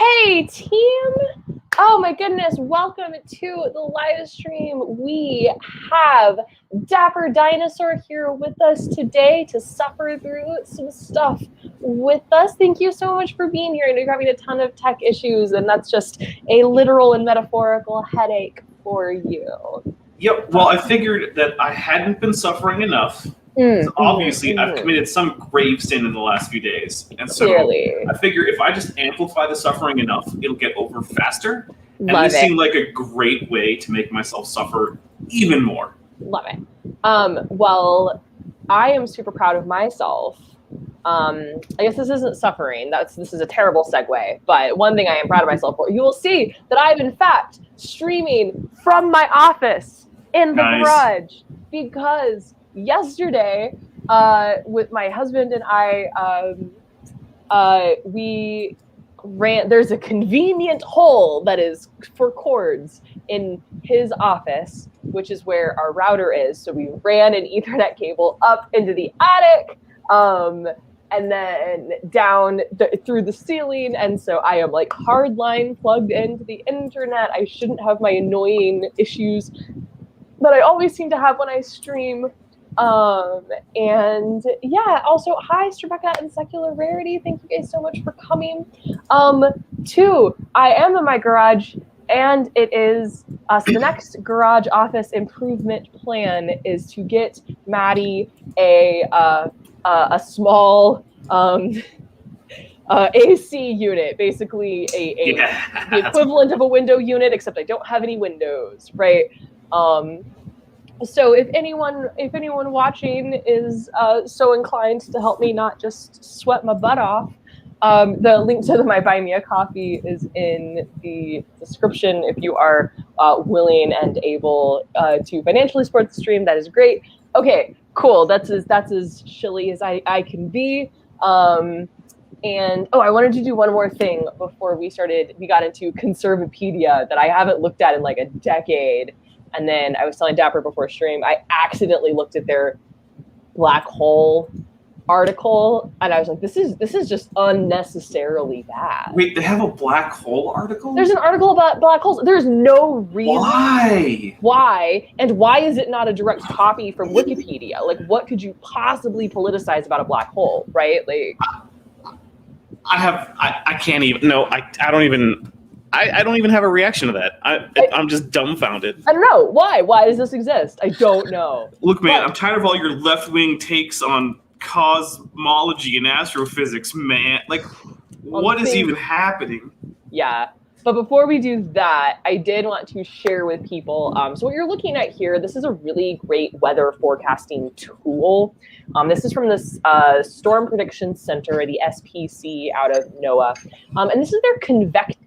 Hey, team! Oh my goodness, welcome to the live stream. We have Dapper Dinosaur here with us today to suffer through some stuff with us. Thank you so much for being here. I know you're having a ton of tech issues, and that's just a literal and metaphorical headache for you. Yep, well, I figured that I hadn't been suffering enough. Obviously, I've committed some grave sin in the last few days. And so Clearly. I figure if I just amplify the suffering enough, it'll get over faster. And Love this it. seemed like a great way to make myself suffer even more. Love it. Well, I am super proud of myself. I guess this isn't suffering. This is a terrible segue. But one thing I am proud of myself for, you will see that I'm in fact streaming from my office in the garage, because yesterday, with my husband and I, we ran. There's a convenient hole that is for cords in his office, which is where our router is. So we ran an Ethernet cable up into the attic, and then down through the ceiling. And so I am like hardline plugged into the internet. I shouldn't have my annoying issues that I always seem to have when I stream. And yeah, also hi Rebecca and Secular Rarity, thank you guys so much for coming. Two, I am in my garage, and it is so the next garage office improvement plan is to get Maddie a small AC unit, basically the equivalent of a window unit, except I don't have any windows, right? So if anyone watching is so inclined to help me not just sweat my butt off, the link to my Buy Me a Coffee is in the description. If you are willing and able to financially support the stream, that is great. Okay, cool. That's as chilly as I can be. And I wanted to do one more thing before we got into Conservapedia that I haven't looked at in like a decade. And then I was telling Dapper before stream, I accidentally looked at their black hole article, and I was like, this is just unnecessarily bad. Wait, they have a black hole article? There's an article about black holes. There's no reason. Why? Why? And why is it not a direct copy from Wikipedia? Like, what could you possibly politicize about a black hole, right? Like, I can't even. No, I don't even. I don't even have a reaction to that. I'm just dumbfounded. I don't know. Why? Why does this exist? I don't know. Look, man, I'm tired of all your left-wing takes on cosmology and astrophysics, man. Like, what is even happening? Yeah. But before we do that, I did want to share with people. So what you're looking at here, this is a really great weather forecasting tool. This is from this Storm Prediction Center, the SPC out of NOAA. And this is their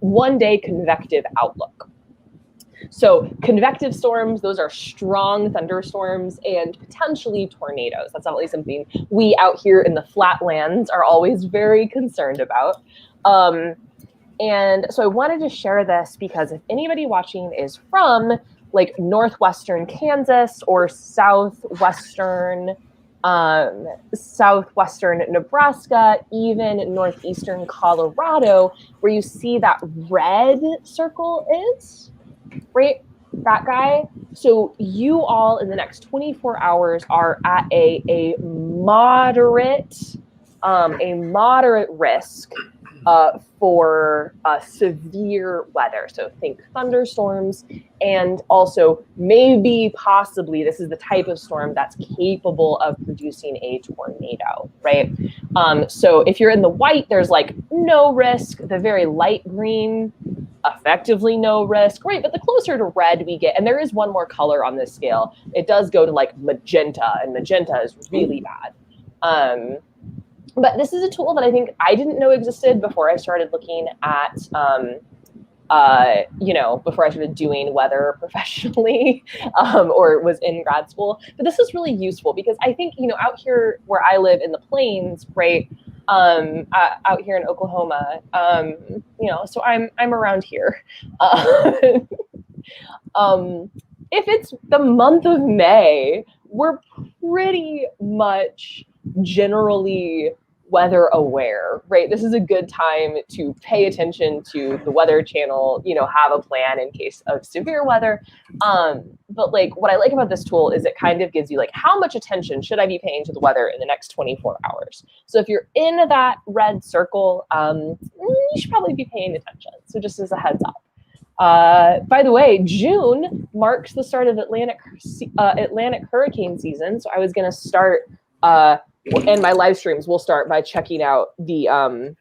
one-day convective outlook. So convective storms, those are strong thunderstorms and potentially tornadoes. That's obviously something we out here in the flatlands are always very concerned about. And so I wanted to share this because if anybody watching is from like northwestern Kansas or southwestern Nebraska, even northeastern Colorado, where you see that red circle is, right? That guy. So you all in the next 24 hours are at a moderate risk for severe weather. So think thunderstorms, and also maybe possibly this is the type of storm that's capable of producing a tornado, right? So if you're in the white, there's like no risk. The very light green, effectively no risk, right? But the closer to red we get, and there is one more color on this scale, it does go to like magenta, and magenta is really bad. But this is a tool that I think I didn't know existed before I started looking at, before I started doing weather professionally or was in grad school. But this is really useful because I think, out here where I live in the plains, right, out here in Oklahoma, so I'm around here. If it's the month of May, we're pretty much generally weather aware, right? This is a good time to pay attention to the Weather Channel, have a plan in case of severe weather. But like what I like about this tool is it kind of gives you like how much attention should I be paying to the weather in the next 24 hours. So if you're in that red circle, you should probably be paying attention. So just as a heads up. By the way, June marks the start of Atlantic hurricane season. So I was going to start, and my live streams will start by checking out the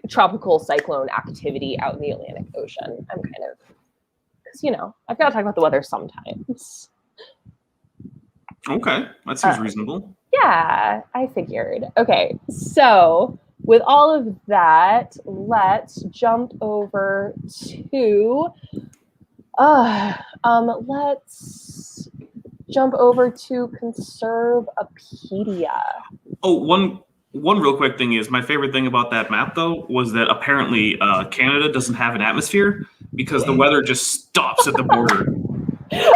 tropical cyclone activity out in the Atlantic Ocean. I'm kind of, because, I've got to talk about the weather sometimes. Okay, that seems reasonable. Yeah, I figured. Okay, so with all of that, let's jump over to Conservapedia. Oh, one real quick thing is my favorite thing about that map though was that apparently Canada doesn't have an atmosphere because the weather just stops at the border.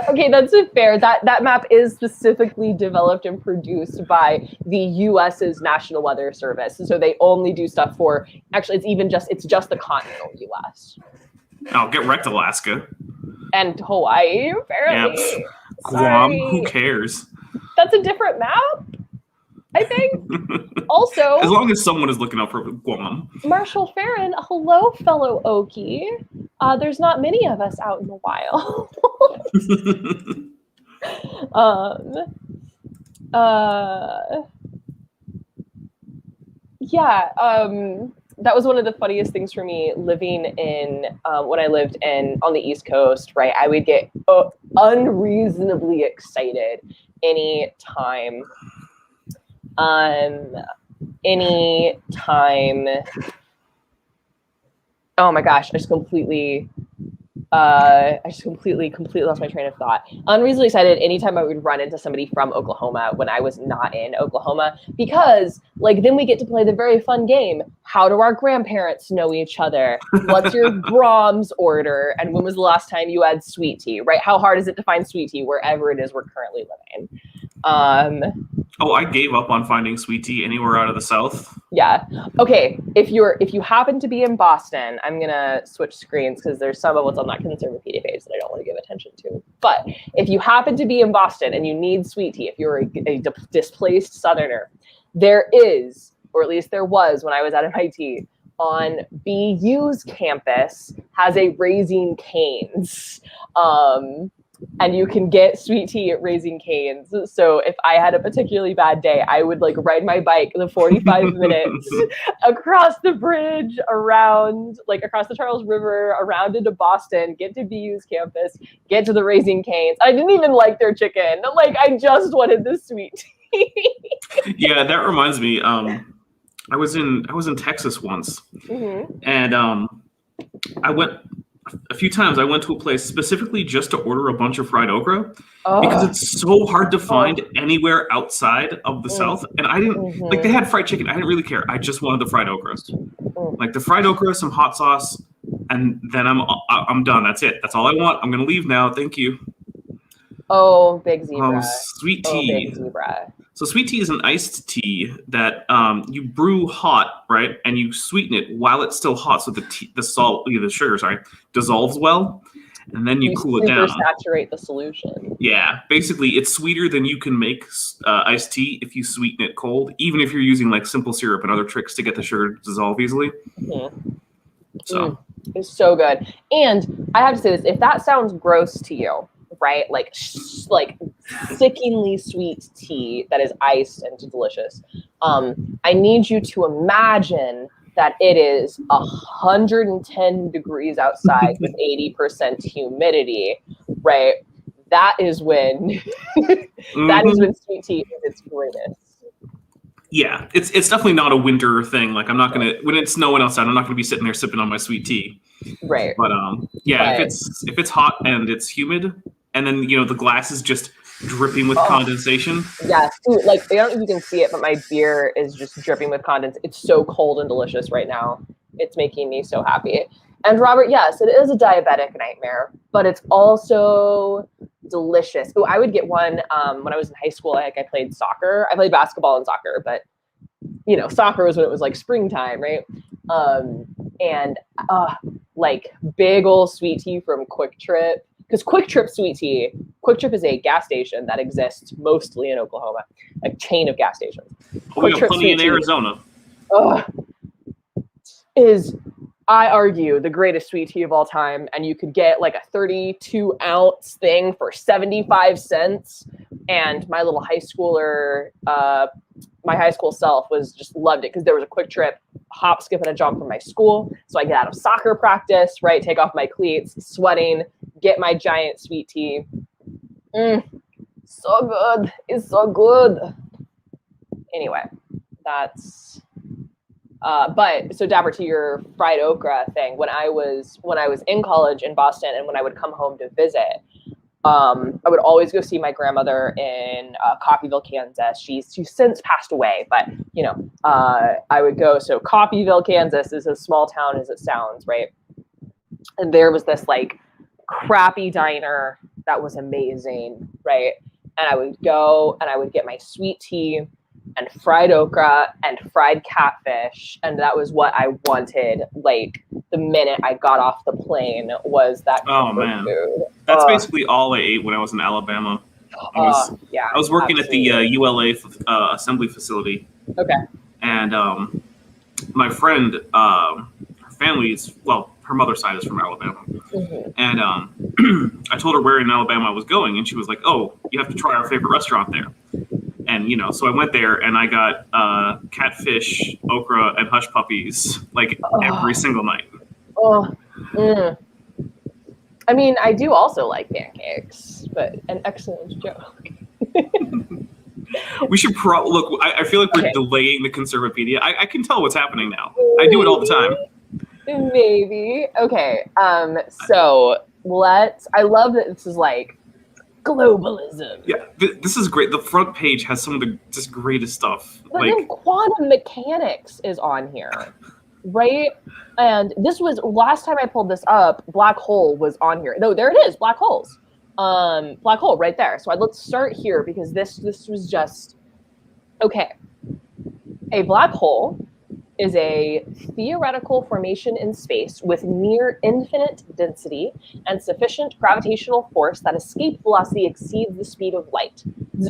Okay, that's fair. That map is specifically developed and produced by the U.S.'s National Weather Service, so they only do stuff for. Actually, it's just the continental U.S. Oh, get wrecked, Alaska. And Hawaii, apparently. Yeah. Guam, who cares? That's a different map, I think. Also, as long as someone is looking out for Guam. Marshall Farron, hello, fellow Okie. There's not many of us out in the wild. That was one of the funniest things for me living in when I lived on the East Coast, right? I would get unreasonably excited anytime. Oh my gosh, I just completely lost my train of thought. Unreasonably excited anytime I would run into somebody from Oklahoma when I was not in Oklahoma, because like then we get to play the very fun game. How do our grandparents know each other? What's your Brahms order? And when was the last time you had sweet tea, right? How hard is it to find sweet tea wherever it is we're currently living? Oh, I gave up on finding sweet tea anywhere out of the South. Yeah. Okay. If you happen to be in Boston, I'm gonna switch screens because there's some of what's on that Conservapedia page that I don't want to give attention to. But if you happen to be in Boston and you need sweet tea, if you're a displaced Southerner, there is, or at least there was when I was at MIT, on BU's campus, has a Raising Cane's. And you can get sweet tea at Raising Cane's. So if I had a particularly bad day, I would like ride my bike the 45 minutes across the bridge, around, like across the Charles River, around into Boston, get to BU's campus, get to the Raising Cane's. I didn't even like their chicken. Like I just wanted the sweet tea. Yeah, that reminds me. I was in Texas once, and I went a few times. I went to a place specifically just to order a bunch of fried okra because it's so hard to find anywhere outside of the South. And I didn't like, they had fried chicken. I didn't really care. I just wanted the fried okra, like the fried okra, some hot sauce, and then I'm done. That's it. That's all I want. I'm gonna leave now. Thank you. Oh, big zebra. Sweet tea. Oh, big zebra. So sweet tea is an iced tea that you brew hot, right? And you sweeten it while it's still hot, so the sugar, dissolves well, and then you cool it down. Saturate the solution. Yeah, basically, it's sweeter than you can make iced tea if you sweeten it cold, even if you're using like simple syrup and other tricks to get the sugar to dissolve easily. So it's so good. And I have to say this: if that sounds gross to you, right? Like sickeningly sweet tea that is iced and delicious. I need you to imagine that it is 110 degrees outside with 80% humidity, right? That is when sweet tea is its greatest. Yeah, it's definitely not a winter thing. Like I'm not gonna, when it's snowing outside, I'm not gonna be sitting there sipping on my sweet tea. Right. But if it's hot and it's humid, and then the glass is just dripping with condensation. Yeah, like I don't know if you can see it, but my beer is just dripping with condensation. It's so cold and delicious right now. It's making me so happy. And Robert, yes, it is a diabetic nightmare, but it's also delicious. Oh, I would get one when I was in high school. I played soccer. I played basketball and soccer, but soccer was when it was like springtime, right? And like big old sweet tea from Quick Trip, because Quick Trip is a gas station that exists mostly in Oklahoma, a chain of gas stations. We got plenty in Arizona. Is, I argue, the greatest sweet tea of all time, and you could get like a 32-ounce thing for 75 cents. And my little high schooler, my high school self was just loved it because there was a Quick Trip hop, skip, and a jump from my school. So I get out of soccer practice, right? Take off my cleats, sweating, get my giant sweet tea. So good. It's so good. Anyway, that's. But so Dapper, to your fried okra thing, when I was in college in Boston, and when I would come home to visit, I would always go see my grandmother in Coffeyville, Kansas. She's since passed away, but I would go. So Coffeyville, Kansas is as small town as it sounds, right? And there was this like crappy diner that was amazing, right? And I would go and I would get my sweet tea and fried okra and fried catfish, and that was what I wanted. Like the minute I got off the plane was that. Oh man, food. That's basically all I ate when I was in Alabama. I was working absolutely. at the ULA assembly facility. Okay. And my friend, her family's, well, her mother's side is from Alabama. Mm-hmm. And I told her where in Alabama I was going, and she was like, "Oh, you have to try our favorite restaurant there." And so I went there and I got catfish, okra, and hush puppies like every single night. I mean, I do also like pancakes, but an excellent joke. We should look. I feel like we're delaying the Conservapedia. I can tell what's happening now. I do it all the time. Maybe. Okay. So I love that this is like globalism. Yeah, this is great. The front page has some of the just greatest stuff. But then quantum mechanics is on here, right? And this was last time I pulled this up. Black hole was on here. No, there it is. Black holes. Black hole right there. So let's start here because this was just okay. A black hole is a theoretical formation in space with near infinite density and sufficient gravitational force that escape velocity exceeds the speed of light.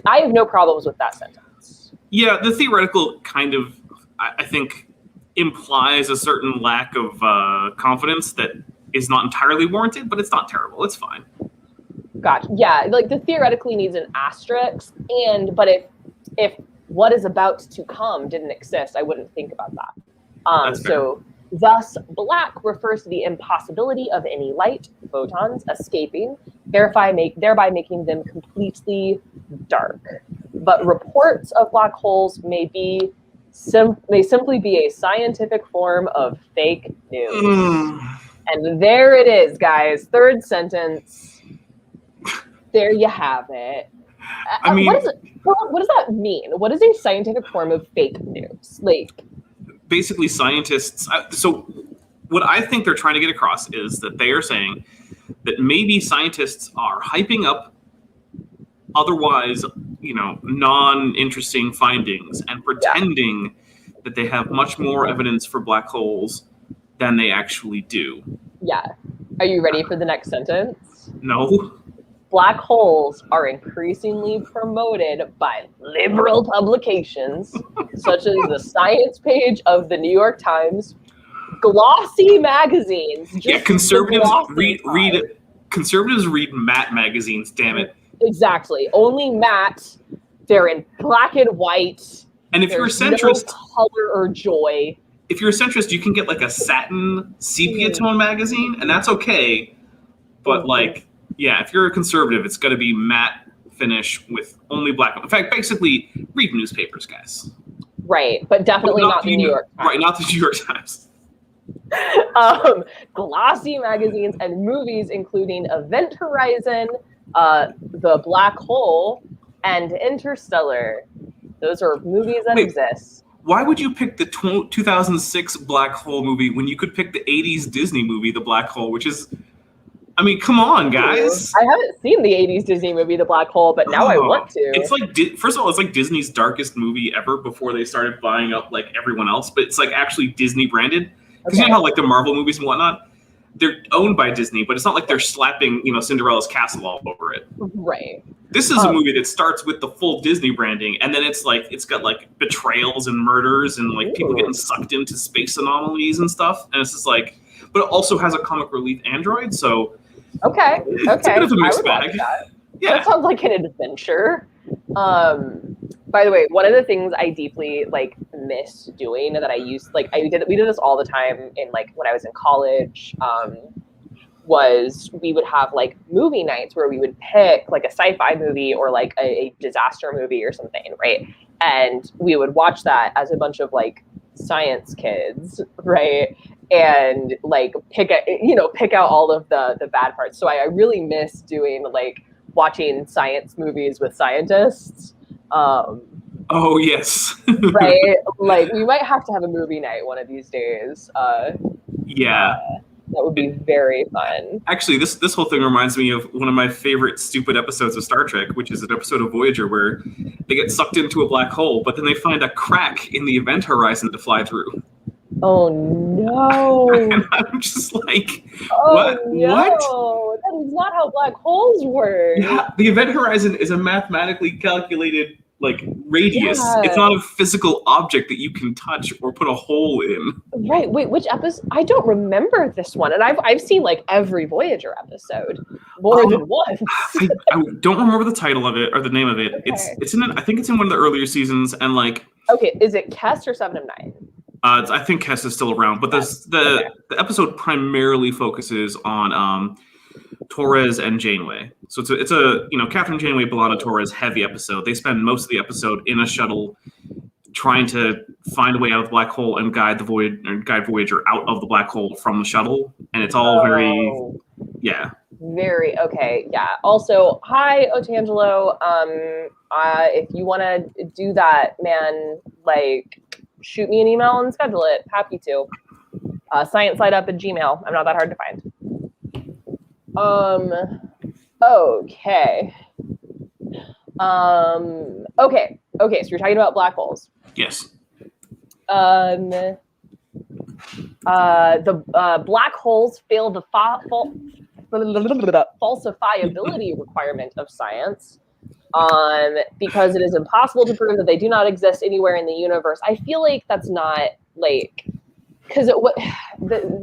I have no problems with that sentence. Yeah, the theoretical kind of, I think, implies a certain lack of confidence that is not entirely warranted, but it's not terrible. It's fine. Gotcha. Yeah, like the theoretically needs an asterisk, but if what is about to come didn't exist, I wouldn't think about that. So thus, black refers to the impossibility of any light, photons, escaping, thereby making them completely dark. But reports of black holes may simply be a scientific form of fake news. And there it is, guys. Third sentence. There you have it. I mean, what does that mean? What is a scientific form of fake news? Like, basically, scientists. So, what I think they're trying to get across is that they are saying that maybe scientists are hyping up otherwise, non-interesting findings and pretending that they have much more evidence for black holes than they actually do. Yeah. Are you ready for the next sentence? No. Black holes are increasingly promoted by liberal publications, such as the science page of the New York Times, glossy magazines. Conservatives read matte magazines. Damn it. Exactly. Only matte. They're in black and white. And if you're a centrist, no color or joy. If you're a centrist, you can get like a satin sepia tone magazine, and that's okay. But if you're a conservative, it's got to be matte finish with only black. In fact, basically, read newspapers, guys. Right, but definitely not the New York Times. Right, not the New York Times. Glossy magazines and movies, including Event Horizon, The Black Hole, and Interstellar. Those are movies that exist. Why would you pick the 2006 Black Hole movie when you could pick the 80s Disney movie, The Black Hole, which is... I mean, come on, guys. I haven't seen the 80s Disney movie, The Black Hole, but now I want to. It's like, first of all, it's like Disney's darkest movie ever before they started buying up like everyone else, but it's like actually Disney branded. Because you know how like the Marvel movies and whatnot, they're owned by Disney, but it's not like they're slapping, Cinderella's castle all over it. Right. This is a movie that starts with the full Disney branding, and then it's got like betrayals and murders and like people getting sucked into space anomalies and stuff. And it's just like, but it also has a comic relief android, so it's a bit of a mixed bag. Yeah, that sounds like an adventure. By the way, one of the things I deeply like miss doing that we did this all the time in like when I was in college, was we would have like movie nights where we would pick like a sci-fi movie or like a disaster movie or something, right? And we would watch that as a bunch of like science kids, right? And like pick out all of the bad parts. So I really miss doing like watching science movies with scientists. Oh yes. Right? Like we might have to have a movie night one of these days. That would be very fun. Actually, this whole thing reminds me of one of my favorite stupid episodes of Star Trek, which is an episode of Voyager where they get sucked into a black hole, but then they find a crack in the event horizon to fly through. Oh no! And I'm just like, what? No. What? That is not how black holes work. Yeah, the event horizon is a mathematically calculated like radius. Yeah. It's not a physical object that you can touch or put a hole in. Right. Wait, which episode? I don't remember this one, and I've seen like every Voyager episode more than once. I don't remember the title of it or the name of it. Okay. It's in. I think it's in one of the earlier seasons, and like. Okay, is it Kess or 7 of 9? I think Kess is still around, but the episode primarily focuses on Torres and Janeway. So it's a Catherine Janeway, B'Elanna Torres heavy episode. They spend most of the episode in a shuttle trying to find a way out of the black hole and guide Voyager out of the black hole from the shuttle, and it's all very okay. Yeah. Also, hi Otangelo. If you want to do that, man, like shoot me an email and schedule it. Happy to. sciencelightedup@gmail. I'm not that hard to find. Okay. Okay. So you're talking about black holes. Yes. The black holes fail the falsifiability requirement of science. Because it is impossible to prove that they do not exist anywhere in the universe. I feel like that's not like, because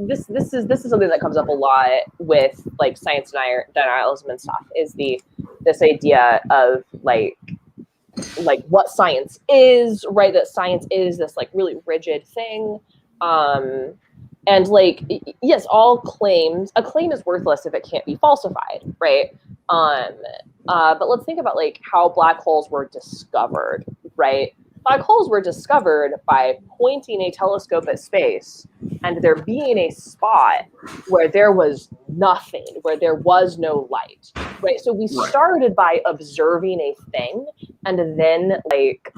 this is something that comes up a lot with like science denialism and stuff. Is this idea of like what science is, right? That science is this like really rigid thing. And like, yes, a claim is worthless if it can't be falsified, right? But let's think about like how black holes were discovered, right? Black holes were discovered by pointing a telescope at space and there being a spot where there was nothing, where there was no light, right? So we started by observing a thing and then like,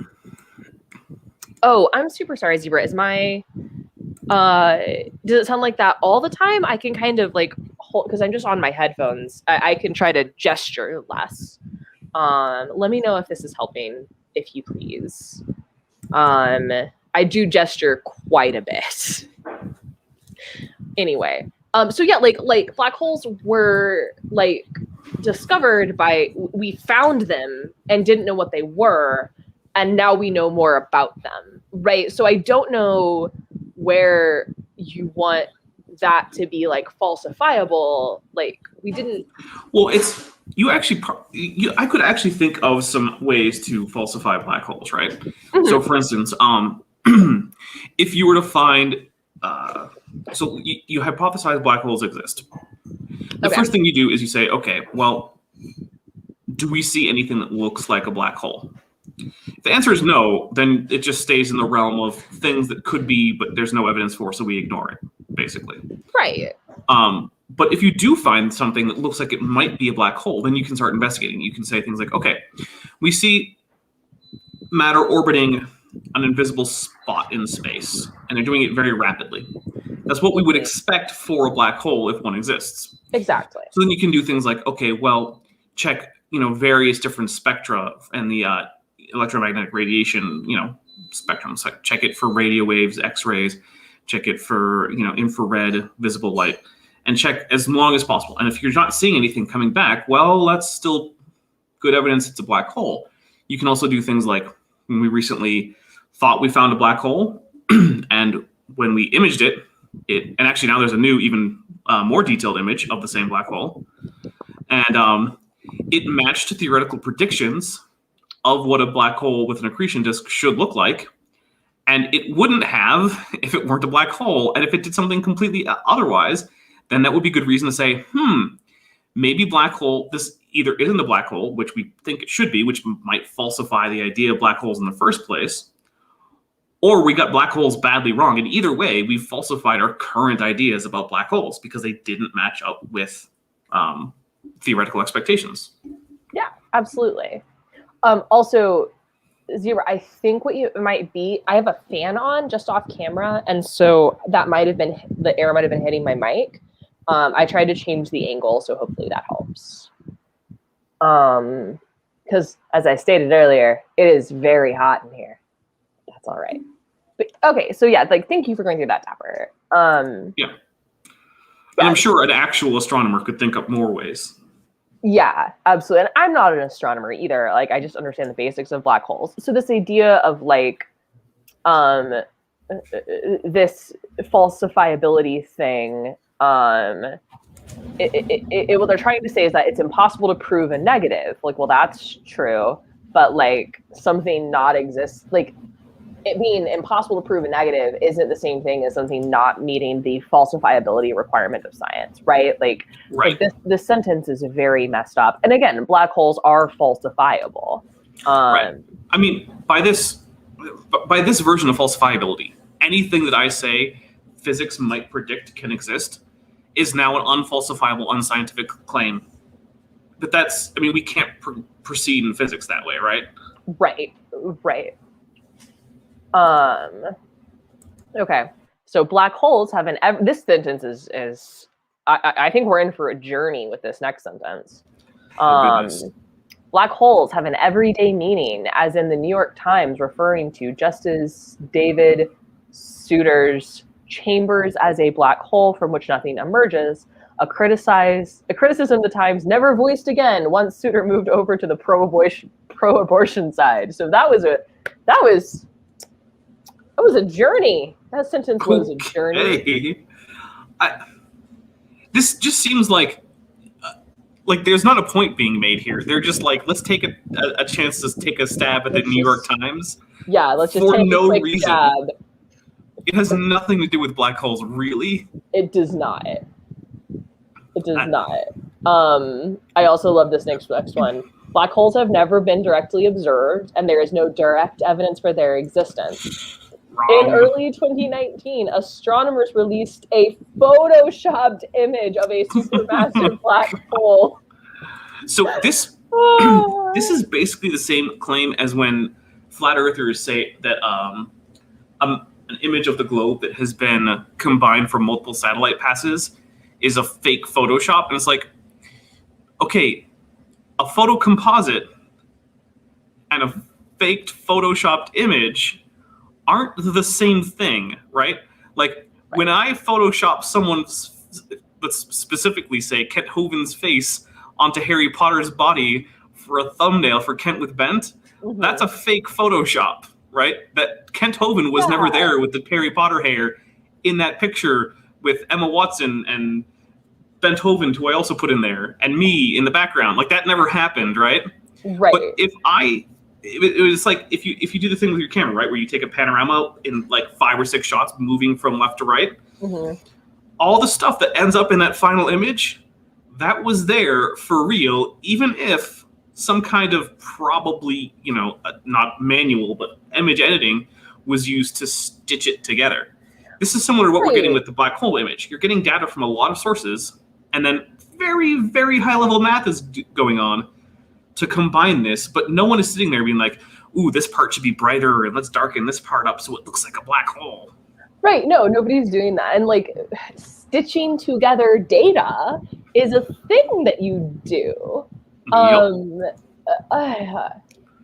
oh, I'm super sorry, Zebra. Is my, does it sound like that all the time? I can kind of like hold, because I'm just on my headphones. I can try to gesture less. Let me know if this is helping, if you please. I do gesture quite a bit. Anyway, so yeah, like black holes were like discovered by, we found them and didn't know what they were, and now we know more about them, right? So I don't know where you want that to be like falsifiable. Like we didn't. Well, it's I could actually think of some ways to falsify black holes, right? Mm-hmm. So, for instance, if you were to find, so you hypothesize black holes exist. The first thing you do is you say, okay, well, do we see anything that looks like a black hole? If the answer is no, then it just stays in the realm of things that could be, but there's no evidence for, so we ignore it, basically. Right. But if you do find something that looks like it might be a black hole, then you can start investigating. You can say things like, okay, we see matter orbiting an invisible spot in space, and they're doing it very rapidly. That's what we would expect for a black hole if one exists. Exactly. So then you can do things like, okay, well, check, various different spectra and the electromagnetic radiation, spectrums. Like check it for radio waves, X-rays, check it for, infrared visible light, and check as long as possible. And if you're not seeing anything coming back, well, that's still good evidence it's a black hole. You can also do things like when we recently thought we found a black hole, and when we imaged it, and actually now there's a new, even more detailed image of the same black hole, and it matched theoretical predictions of what a black hole with an accretion disk should look like, and it wouldn't have if it weren't a black hole. And if it did something completely otherwise, then that would be good reason to say, maybe black hole, this either isn't a black hole, which we think it should be, which might falsify the idea of black holes in the first place, or we got black holes badly wrong. And either way, we've falsified our current ideas about black holes because they didn't match up with theoretical expectations. Yeah, absolutely. Also, Zebra, I think what you might be, I have a fan on just off camera, and so that might have been, the air might have been hitting my mic. I tried to change the angle, so hopefully that helps. Because as I stated earlier, it is very hot in here. That's all right. But okay, so yeah, thank you for going through that, Dapper. Yeah. And I'm sure an actual astronomer could think up more ways. Yeah, absolutely. And I'm not an astronomer either. I just understand the basics of black holes. So this idea of this falsifiability thing, what they're trying to say is that it's impossible to prove a negative. Well, that's true, but something not exists, it being impossible to prove a negative isn't the same thing as something not meeting the falsifiability requirement of science, right? Right. This sentence is very messed up. And again, black holes are falsifiable. Right. I mean, by this version of falsifiability, anything that I say physics might predict can exist is now an unfalsifiable, unscientific claim. But we can't proceed in physics that way, right? Right. Okay. So black holes have this sentence is I think we're in for a journey with this next sentence. Black holes have an everyday meaning, as in the New York Times referring to Justice David Souter's chambers as a black hole from which nothing emerges, a criticism the Times never voiced again once Souter moved over to the pro-abortion side. So that was a journey. That sentence was a journey. This just seems like there's not a point being made here. They're just let's take a chance to take a stab at the New York Times. Yeah, let's just for take no a quick reason. Stab. It has nothing to do with black holes, really. It does not. It does not. I also love this next one. Black holes have never been directly observed, and there is no direct evidence for their existence. Wrong. In early 2019, astronomers released a photoshopped image of a supermassive black hole. So this is basically the same claim as when flat earthers say that an image of the globe that has been combined from multiple satellite passes is a fake Photoshop. And it's okay, a photo composite and a faked Photoshopped image aren't the same thing, right? When I Photoshop someone's, let's specifically say Kent Hovind's face onto Harry Potter's body for a thumbnail for Kent with Bent, that's a fake Photoshop, right? That Kent Hovind was never there with the Harry Potter hair in that picture with Emma Watson and Bent Hovind, who I also put in there, and me in the background. That never happened, right? Right. But it was if you do the thing with your camera, right, where you take a panorama in 5 or 6 shots moving from left to right, all the stuff that ends up in that final image, that was there for real, even if some kind of probably, not manual, but image editing was used to stitch it together. This is similar to what we're getting with the black hole image. You're getting data from a lot of sources, and then very, very high-level math is going on to combine this, but no one is sitting there being ooh, this part should be brighter, and let's darken this part up so it looks like a black hole. Right, no, nobody's doing that. And stitching together data is a thing that you do.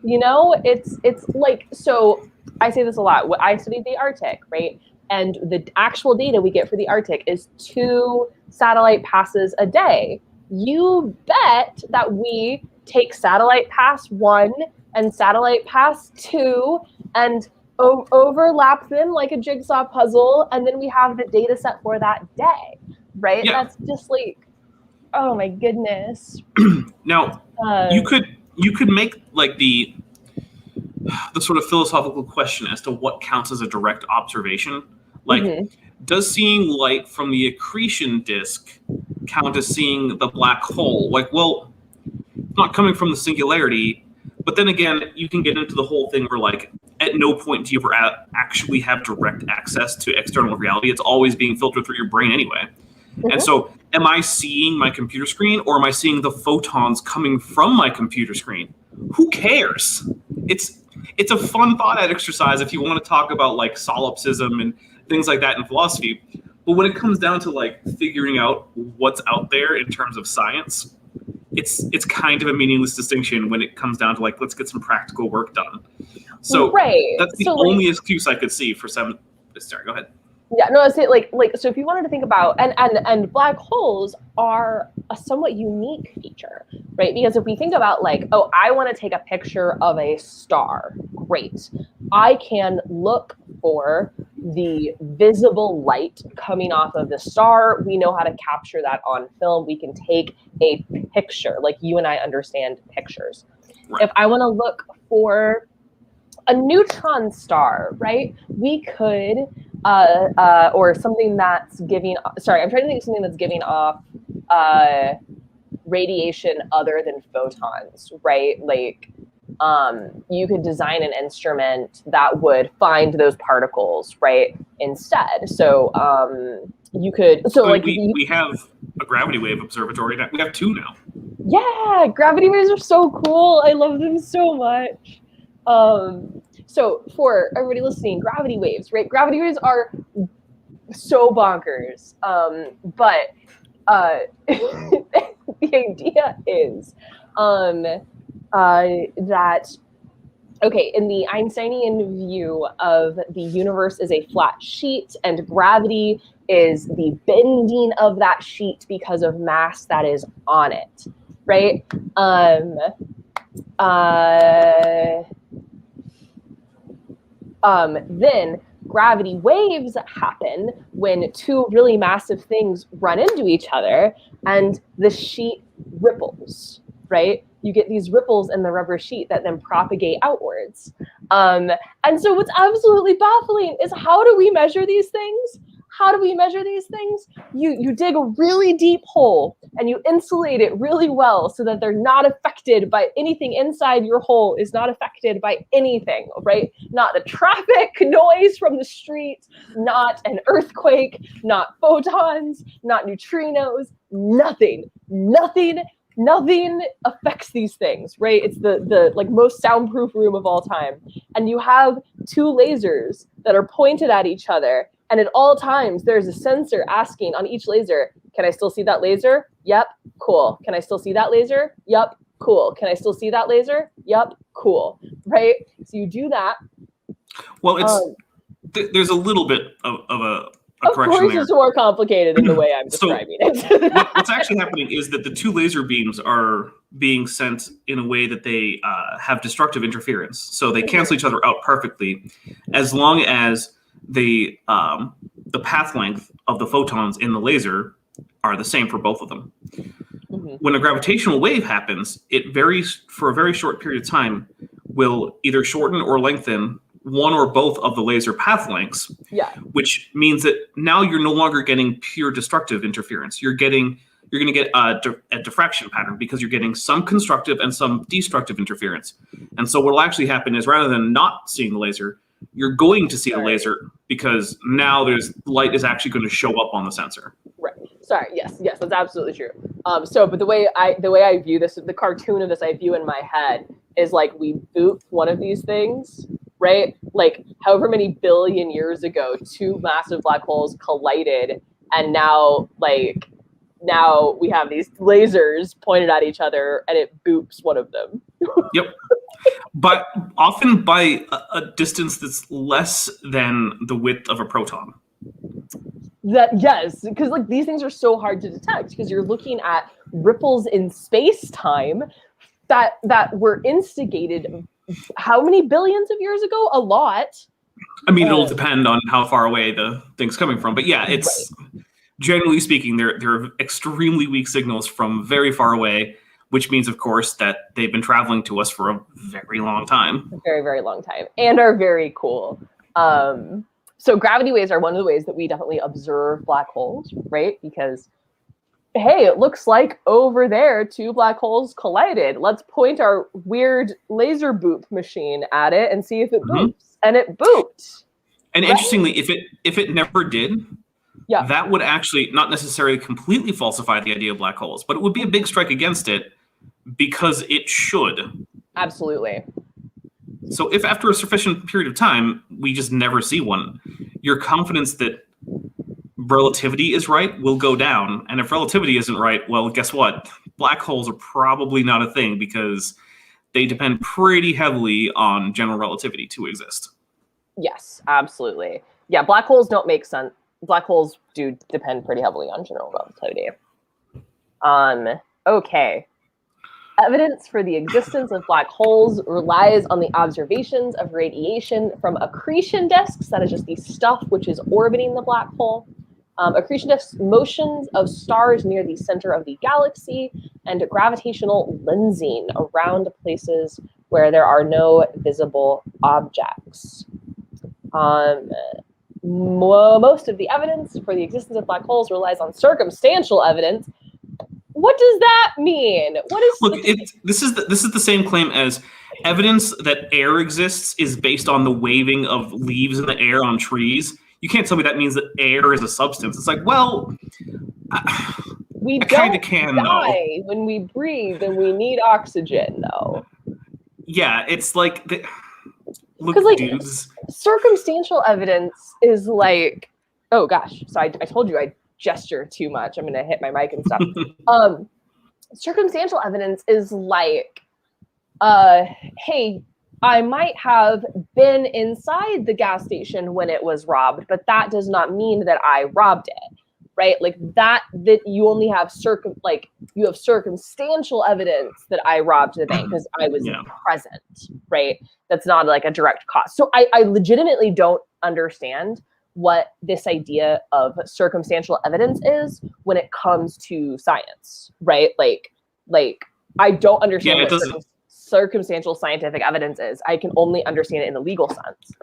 You know, it's like, so I say this a lot. I studied the Arctic, right? And the actual data we get for the Arctic is 2 satellite passes a day. You bet that we take satellite pass 1 and satellite pass 2 and overlap them like a jigsaw puzzle, and then we have the data set for that day, right? Yeah. That's just like, oh my goodness. Now, you could make like the sort of philosophical question as to what counts as a direct observation. Like, does seeing light from the accretion disk count as seeing the black hole? Like, well, it's not coming from the singularity, but then again, you can get into the whole thing where, like, at no point do you ever actually have direct access to external reality. It's always being filtered through your brain anyway. And so, am I seeing my computer screen, or am I seeing the photons coming from my computer screen? Who cares? It's a fun thought exercise if you want to talk about like solipsism and things like that in philosophy. But when it comes down to like figuring out what's out there in terms of science, it's kind of a meaningless distinction when it comes down to like, let's get some practical work done. So that's the only excuse I could see for some. Sorry, go ahead. Yeah, no, I say like so if you wanted to think about and black holes are a somewhat unique feature, right? Because if we think about like, oh, I want to take a picture of a star, great. I can look for the visible light coming off of the star. We know how to capture that on film. We can take a picture, like you and I understand pictures. Right. If I want to look for a neutron star, right? We could or something that's giving, sorry, I'm trying to think of something that's giving off radiation other than photons, right? Like, you could design an instrument that would find those particles, right, instead. So you could, so like we have a gravity wave observatory. We have 2 now. Yeah, gravity waves are so cool. I love them so much. So for everybody listening, gravity waves, right? Gravity waves are so bonkers. But the idea is that, okay, in the Einsteinian view of the universe is a flat sheet and gravity is the bending of that sheet because of mass that is on it, right? Then gravity waves happen when 2 really massive things run into each other and the sheet ripples, right? You get these ripples in the rubber sheet that then propagate outwards. And so what's absolutely baffling is, how do we measure these things? How do we measure these things? You dig a really deep hole and you insulate it really well so that they're not affected by anything inside your hole, is not affected by anything, right? Not the traffic noise from the street, not an earthquake, not photons, not neutrinos, nothing affects these things, right? It's the like most soundproof room of all time. And you have 2 lasers that are pointed at each other. And at all times, there's a sensor asking on each laser, can I still see that laser? Yep, cool. Can I still see that laser? Yep, cool. Can I still see that laser? Yep, cool. Right? So you do that. Well, it's there's a little bit of a correction course there. It's more complicated in the way I'm describing it. What's actually happening is that the 2 laser beams are being sent in a way that they have destructive interference. So they cancel each other out perfectly, as long as the path length of the photons in the laser are the same for both of them. When a gravitational wave happens, it varies for a very short period of time, will either shorten or lengthen one or both of the laser path lengths, which means that now you're no longer getting pure destructive interference. You're going to get a diffraction pattern, because you're getting some constructive and some destructive interference. And so what will actually happen is, rather than not seeing the laser, you're going to see the laser, because now light is actually going to show up on the sensor. Right. Sorry. Yes, that's absolutely true. But the way I view this, the cartoon of this I view in my head is like, we boot one of these things, right? Like however many billion years ago, 2 massive black holes collided, and now like now we have these lasers pointed at each other, and it boops one of them. Yep. But often by a distance that's less than the width of a proton. Yes, because like these things are so hard to detect because you're looking at ripples in space-time that were instigated how many billions of years ago? A lot. I mean, it'll depend on how far away the thing's coming from. But yeah, it's generally speaking, there are extremely weak signals from very far away, which means, of course, that they've been traveling to us for a very long time. A very, very long time, and are very cool. So gravity waves are one of the ways that we definitely observe black holes, right? Because, hey, it looks like over there 2 black holes collided. Let's point our weird laser boop machine at it and see if it boops. And it booped. And interestingly, if it never did, yeah, that would actually not necessarily completely falsify the idea of black holes, but it would be a big strike against it because it should. Absolutely. So if after a sufficient period of time, we just never see one, your confidence that relativity is right will go down. And if relativity isn't right, well, guess what? Black holes are probably not a thing because they depend pretty heavily on general relativity to exist. Yes, absolutely. Yeah, black holes don't make sense. Black holes do depend pretty heavily on general relativity. Okay. Evidence for the existence of black holes relies on the observations of radiation from accretion disks, that is just the stuff which is orbiting the black hole, accretion disks, motions of stars near the center of the galaxy, and gravitational lensing around places where there are no visible objects. Most of the evidence for the existence of black holes relies on circumstantial evidence. What does that mean? What is Look, this is the same claim as evidence that air exists is based on the waving of leaves in the air on trees. You can't tell me that means that air is a substance. It's like, well, we kind of can die when we breathe, and we need oxygen, though. Yeah, it's like, look, like, dudes. Circumstantial evidence is like, oh gosh, so I told you I gesture too much. I'm gonna hit my mic and stuff. Circumstantial evidence is like, hey, I might have been inside the gas station when it was robbed, but that does not mean that I robbed it, right? Like that you only have you have circumstantial evidence that I robbed the bank because I was present, right? That's not like a direct cause. So I legitimately don't understand what this idea of circumstantial evidence is when it comes to science, right? Like I don't understand what circumstantial scientific evidence is. I can only understand it in the legal sense.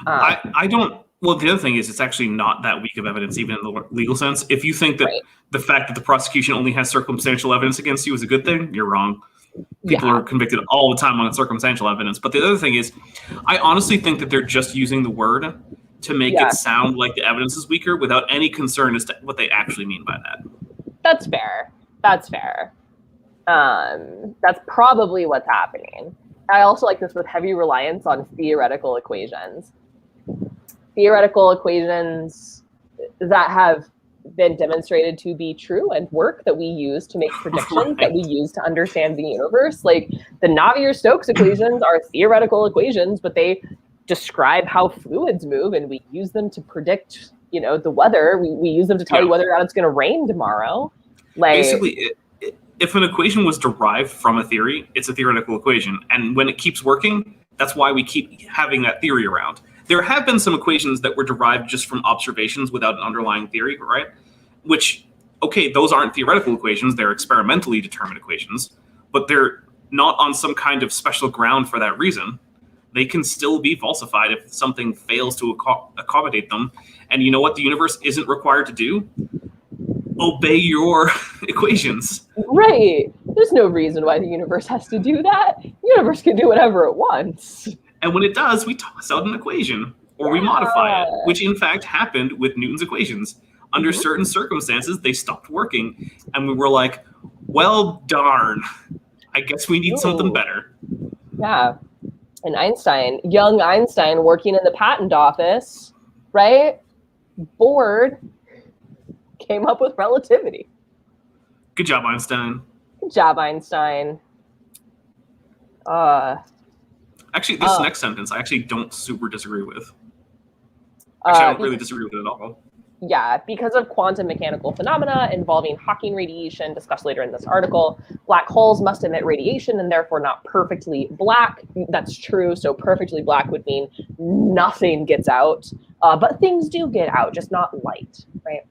I don't. Well, the other thing is it's actually not that weak of evidence, even in the legal sense. If you think that the fact that the prosecution only has circumstantial evidence against you is a good thing, you're wrong. People are convicted all the time on circumstantial evidence. But the other thing is, I honestly think that they're just using the word to make it sound like the evidence is weaker without any concern as to what they actually mean by that. That's fair. That's probably what's happening. I also like this with heavy reliance on theoretical equations. Theoretical equations that have been demonstrated to be true and work that we use to make predictions that we use to understand the universe. Like the Navier-Stokes equations are theoretical equations, but they describe how fluids move, and we use them to predict, the weather. We use them to tell you whether or not it's going to rain tomorrow. Like basically, if an equation was derived from a theory, it's a theoretical equation, and when it keeps working, that's why we keep having that theory around. There have been some equations that were derived just from observations without an underlying theory, right? Which, okay, those aren't theoretical equations; they're experimentally determined equations, but they're not on some kind of special ground for that reason. They can still be falsified if something fails to accommodate them. And you know what the universe isn't required to do? Obey your equations. Right. There's no reason why the universe has to do that. The universe can do whatever it wants. And when it does, we toss out an equation or we modify it, which in fact happened with Newton's equations. Under certain circumstances, they stopped working. And we were like, well, darn. I guess we need something better. Yeah. And young Einstein working in the patent office, right? Bored, came up with relativity. Good job, Einstein. Good job, Einstein. Actually, this next sentence I actually don't super disagree with. Actually, I don't really disagree with it at all. Yeah, because of quantum mechanical phenomena involving Hawking radiation, discussed later in this article, black holes must emit radiation and therefore not perfectly black. That's true. So perfectly black would mean nothing gets out, but things do get out, just not light, right?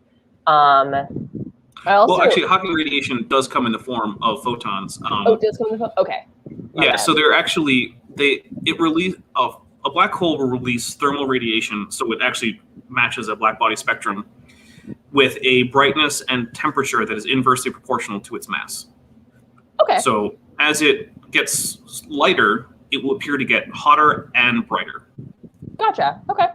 Well, actually, Hawking radiation does come in the form of photons. It does come in the okay. Yeah, so they're actually a black hole will release thermal radiation, so it actually matches a black body spectrum with a brightness and temperature that is inversely proportional to its mass. Okay. So as it gets lighter, it will appear to get hotter and brighter. Gotcha. Okay.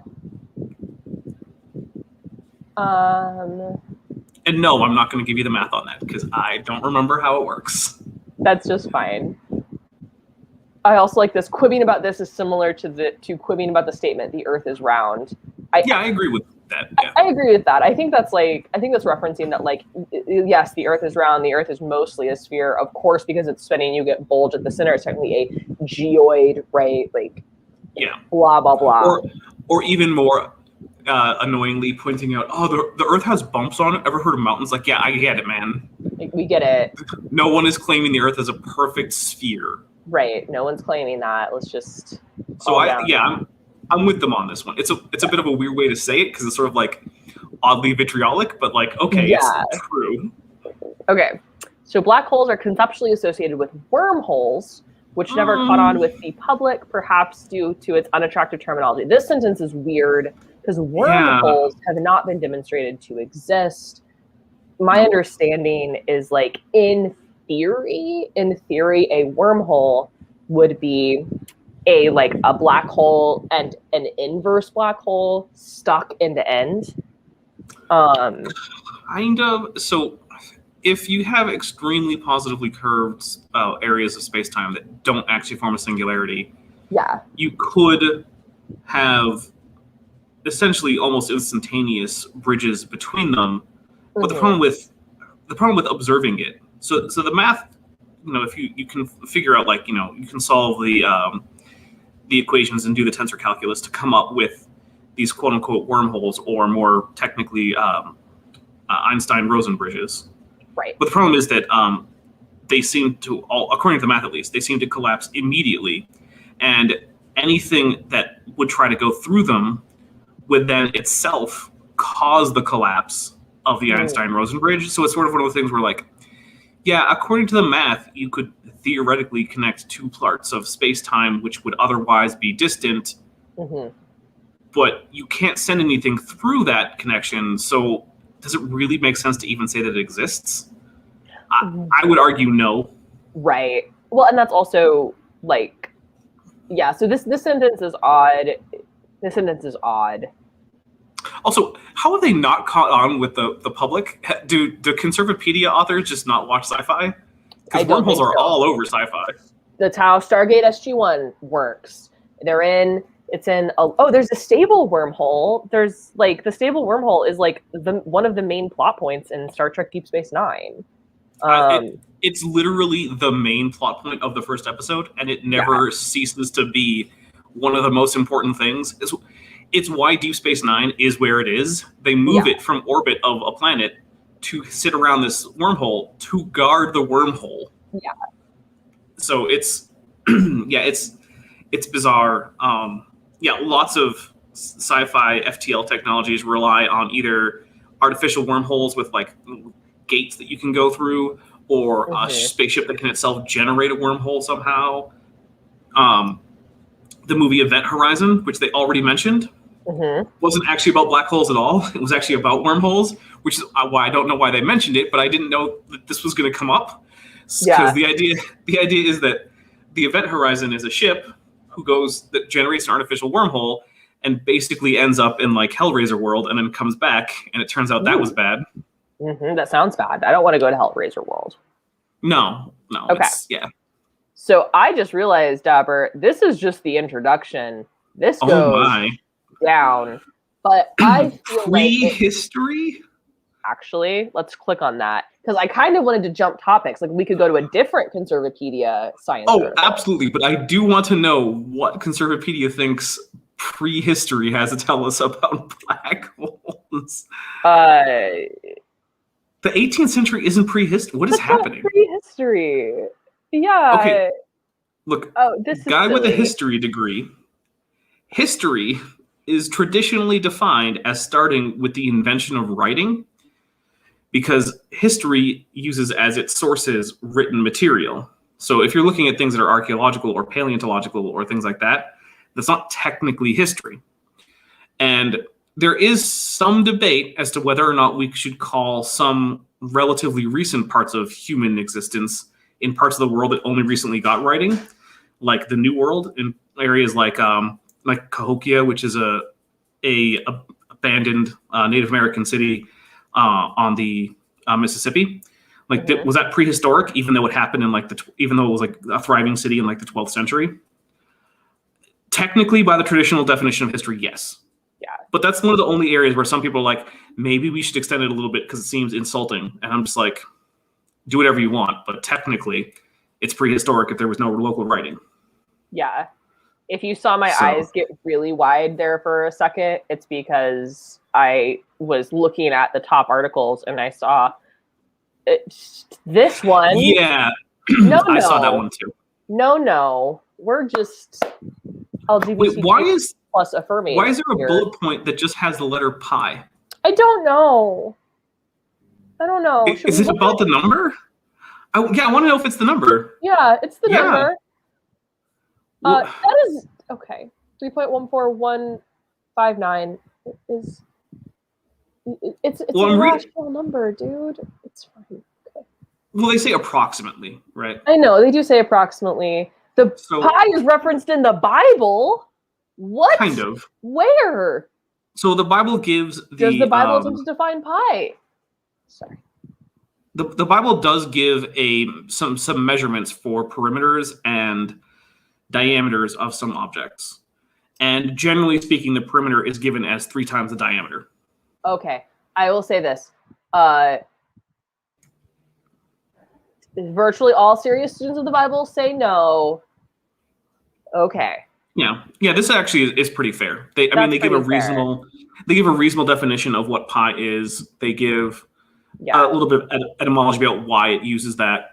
And no, I'm not going to give you the math on that because I don't remember how it works. That's just fine. I also like this. Quibbing about this is similar to quibbing about the statement "the Earth is round." I agree with that. Yeah. I agree with that. I think that's referencing that, like, yes, the Earth is round. The Earth is mostly a sphere, of course, because it's spinning. You get bulge at the center. It's technically a geoid, right? Like, yeah. Blah blah blah. Or even more annoyingly pointing out, the Earth has bumps on it. Ever heard of mountains? Like, yeah, I get it, man. Like, we get it. No one is claiming the Earth is a perfect sphere. Right. No one's claiming that. Let's just. So I'm with them on this one. It's a bit of a weird way to say it because it's sort of like oddly vitriolic, but like, okay, yeah. It's true. Okay. So black holes are conceptually associated with wormholes, which never caught on with the public, perhaps due to its unattractive terminology. This sentence is weird because wormholes have not been demonstrated to exist. My understanding is, like, in theory, a wormhole would be a black hole and an inverse black hole stuck end to end. Kind of. So if you have extremely positively curved areas of space-time that don't actually form a singularity, you could have essentially almost instantaneous bridges between them. But the problem with observing it, so the math, if you can figure out, like, you can solve the equations and do the tensor calculus to come up with these quote unquote wormholes, or more technically Einstein-Rosen bridges. Right. But the problem is that they seem to, according to the math at least, they seem to collapse immediately, and anything that would try to go through them would then itself cause the collapse of the Einstein-Rosen bridge. So it's sort of one of those things where, like, yeah, according to the math, you could theoretically connect two parts of space-time which would otherwise be distant, but you can't send anything through that connection. So does it really make sense to even say that it exists? I would argue no. Right. Well, and that's also, like, yeah, so this sentence is odd. This sentence is odd. Also, how have they not caught on with the public? Do Conservapedia authors just not watch sci-fi? Because wormholes are all over sci-fi. That's how Stargate SG-1 works. There's a stable wormhole. There's, like, the stable wormhole is, like, one of the main plot points in Star Trek Deep Space Nine. It's literally the main plot point of the first episode, and it never ceases to be one of the most important things. It's why Deep Space Nine is where it is. They move it from orbit of a planet to sit around this wormhole to guard the wormhole. Yeah. So it's it's bizarre. Lots of sci-fi FTL technologies rely on either artificial wormholes with, like, gates that you can go through, or a spaceship that can itself generate a wormhole somehow. The movie Event Horizon, which they already mentioned, wasn't actually about black holes at all. It was actually about wormholes, which is why I don't know why they mentioned it, but I didn't know that this was going to come up. Because the idea is that the Event Horizon is a ship that generates an artificial wormhole and basically ends up in, like, Hellraiser world, and then comes back, and it turns out that was bad. That sounds bad. I don't want to go to Hellraiser world. No. Okay. So I just realized, Dapper, this is just the introduction. This goes down. But I feel prehistory? actually. Let's click on that. Because I kind of wanted to jump topics. Like, we could go to a different Conservapedia science article. Absolutely. But I do want to know what Conservapedia thinks prehistory has to tell us about black holes. The 18th century isn't prehistory. What is happening? Prehistory. Yeah. Okay. Look, this is guy silly. with a history degree. History is traditionally defined as starting with the invention of writing, because history uses as its sources written material. So if you're looking at things that are archaeological or paleontological or things like that, that's not technically history. And there is some debate as to whether or not we should call some relatively recent parts of human existence in parts of the world that only recently got writing, like the New World, in areas like Cahokia, which is a abandoned Native American city on the Mississippi. Like, was that prehistoric? Even though it happened in even though it was like a thriving city in like the 12th century. Technically, by the traditional definition of history, yes. Yeah. But that's one of the only areas where some people are like, maybe we should extend it a little bit because it seems insulting. And I'm just like, do whatever you want. But technically, it's prehistoric if there was no local writing. Yeah. If you saw my eyes get really wide there for a second, it's because I was looking at the top articles and I saw this one. Yeah. No, I saw that one too. No. We're just LGBT Wait, plus affirming. Why is there a bullet point that just has the letter pi? I don't know. Is it about the number? I want to know if it's the number. Yeah, it's the number. Well, that is okay. 3.14159 is it's a rational number, dude. It's fine. Okay. Well, they say approximately, right? I know they do say approximately. The pi is referenced in the Bible. What? Kind of. Where? So the Bible gives Does the Bible attempt to define pi? Sorry. The Bible does give some measurements for perimeters and diameters of some objects. And generally speaking, the perimeter is given as 3 times the diameter. Okay. I will say this. Virtually all serious students of the Bible say no. Okay. Yeah. This actually is pretty fair. They give a reasonable definition of what pi is. They give a little bit of etymology about why it uses that.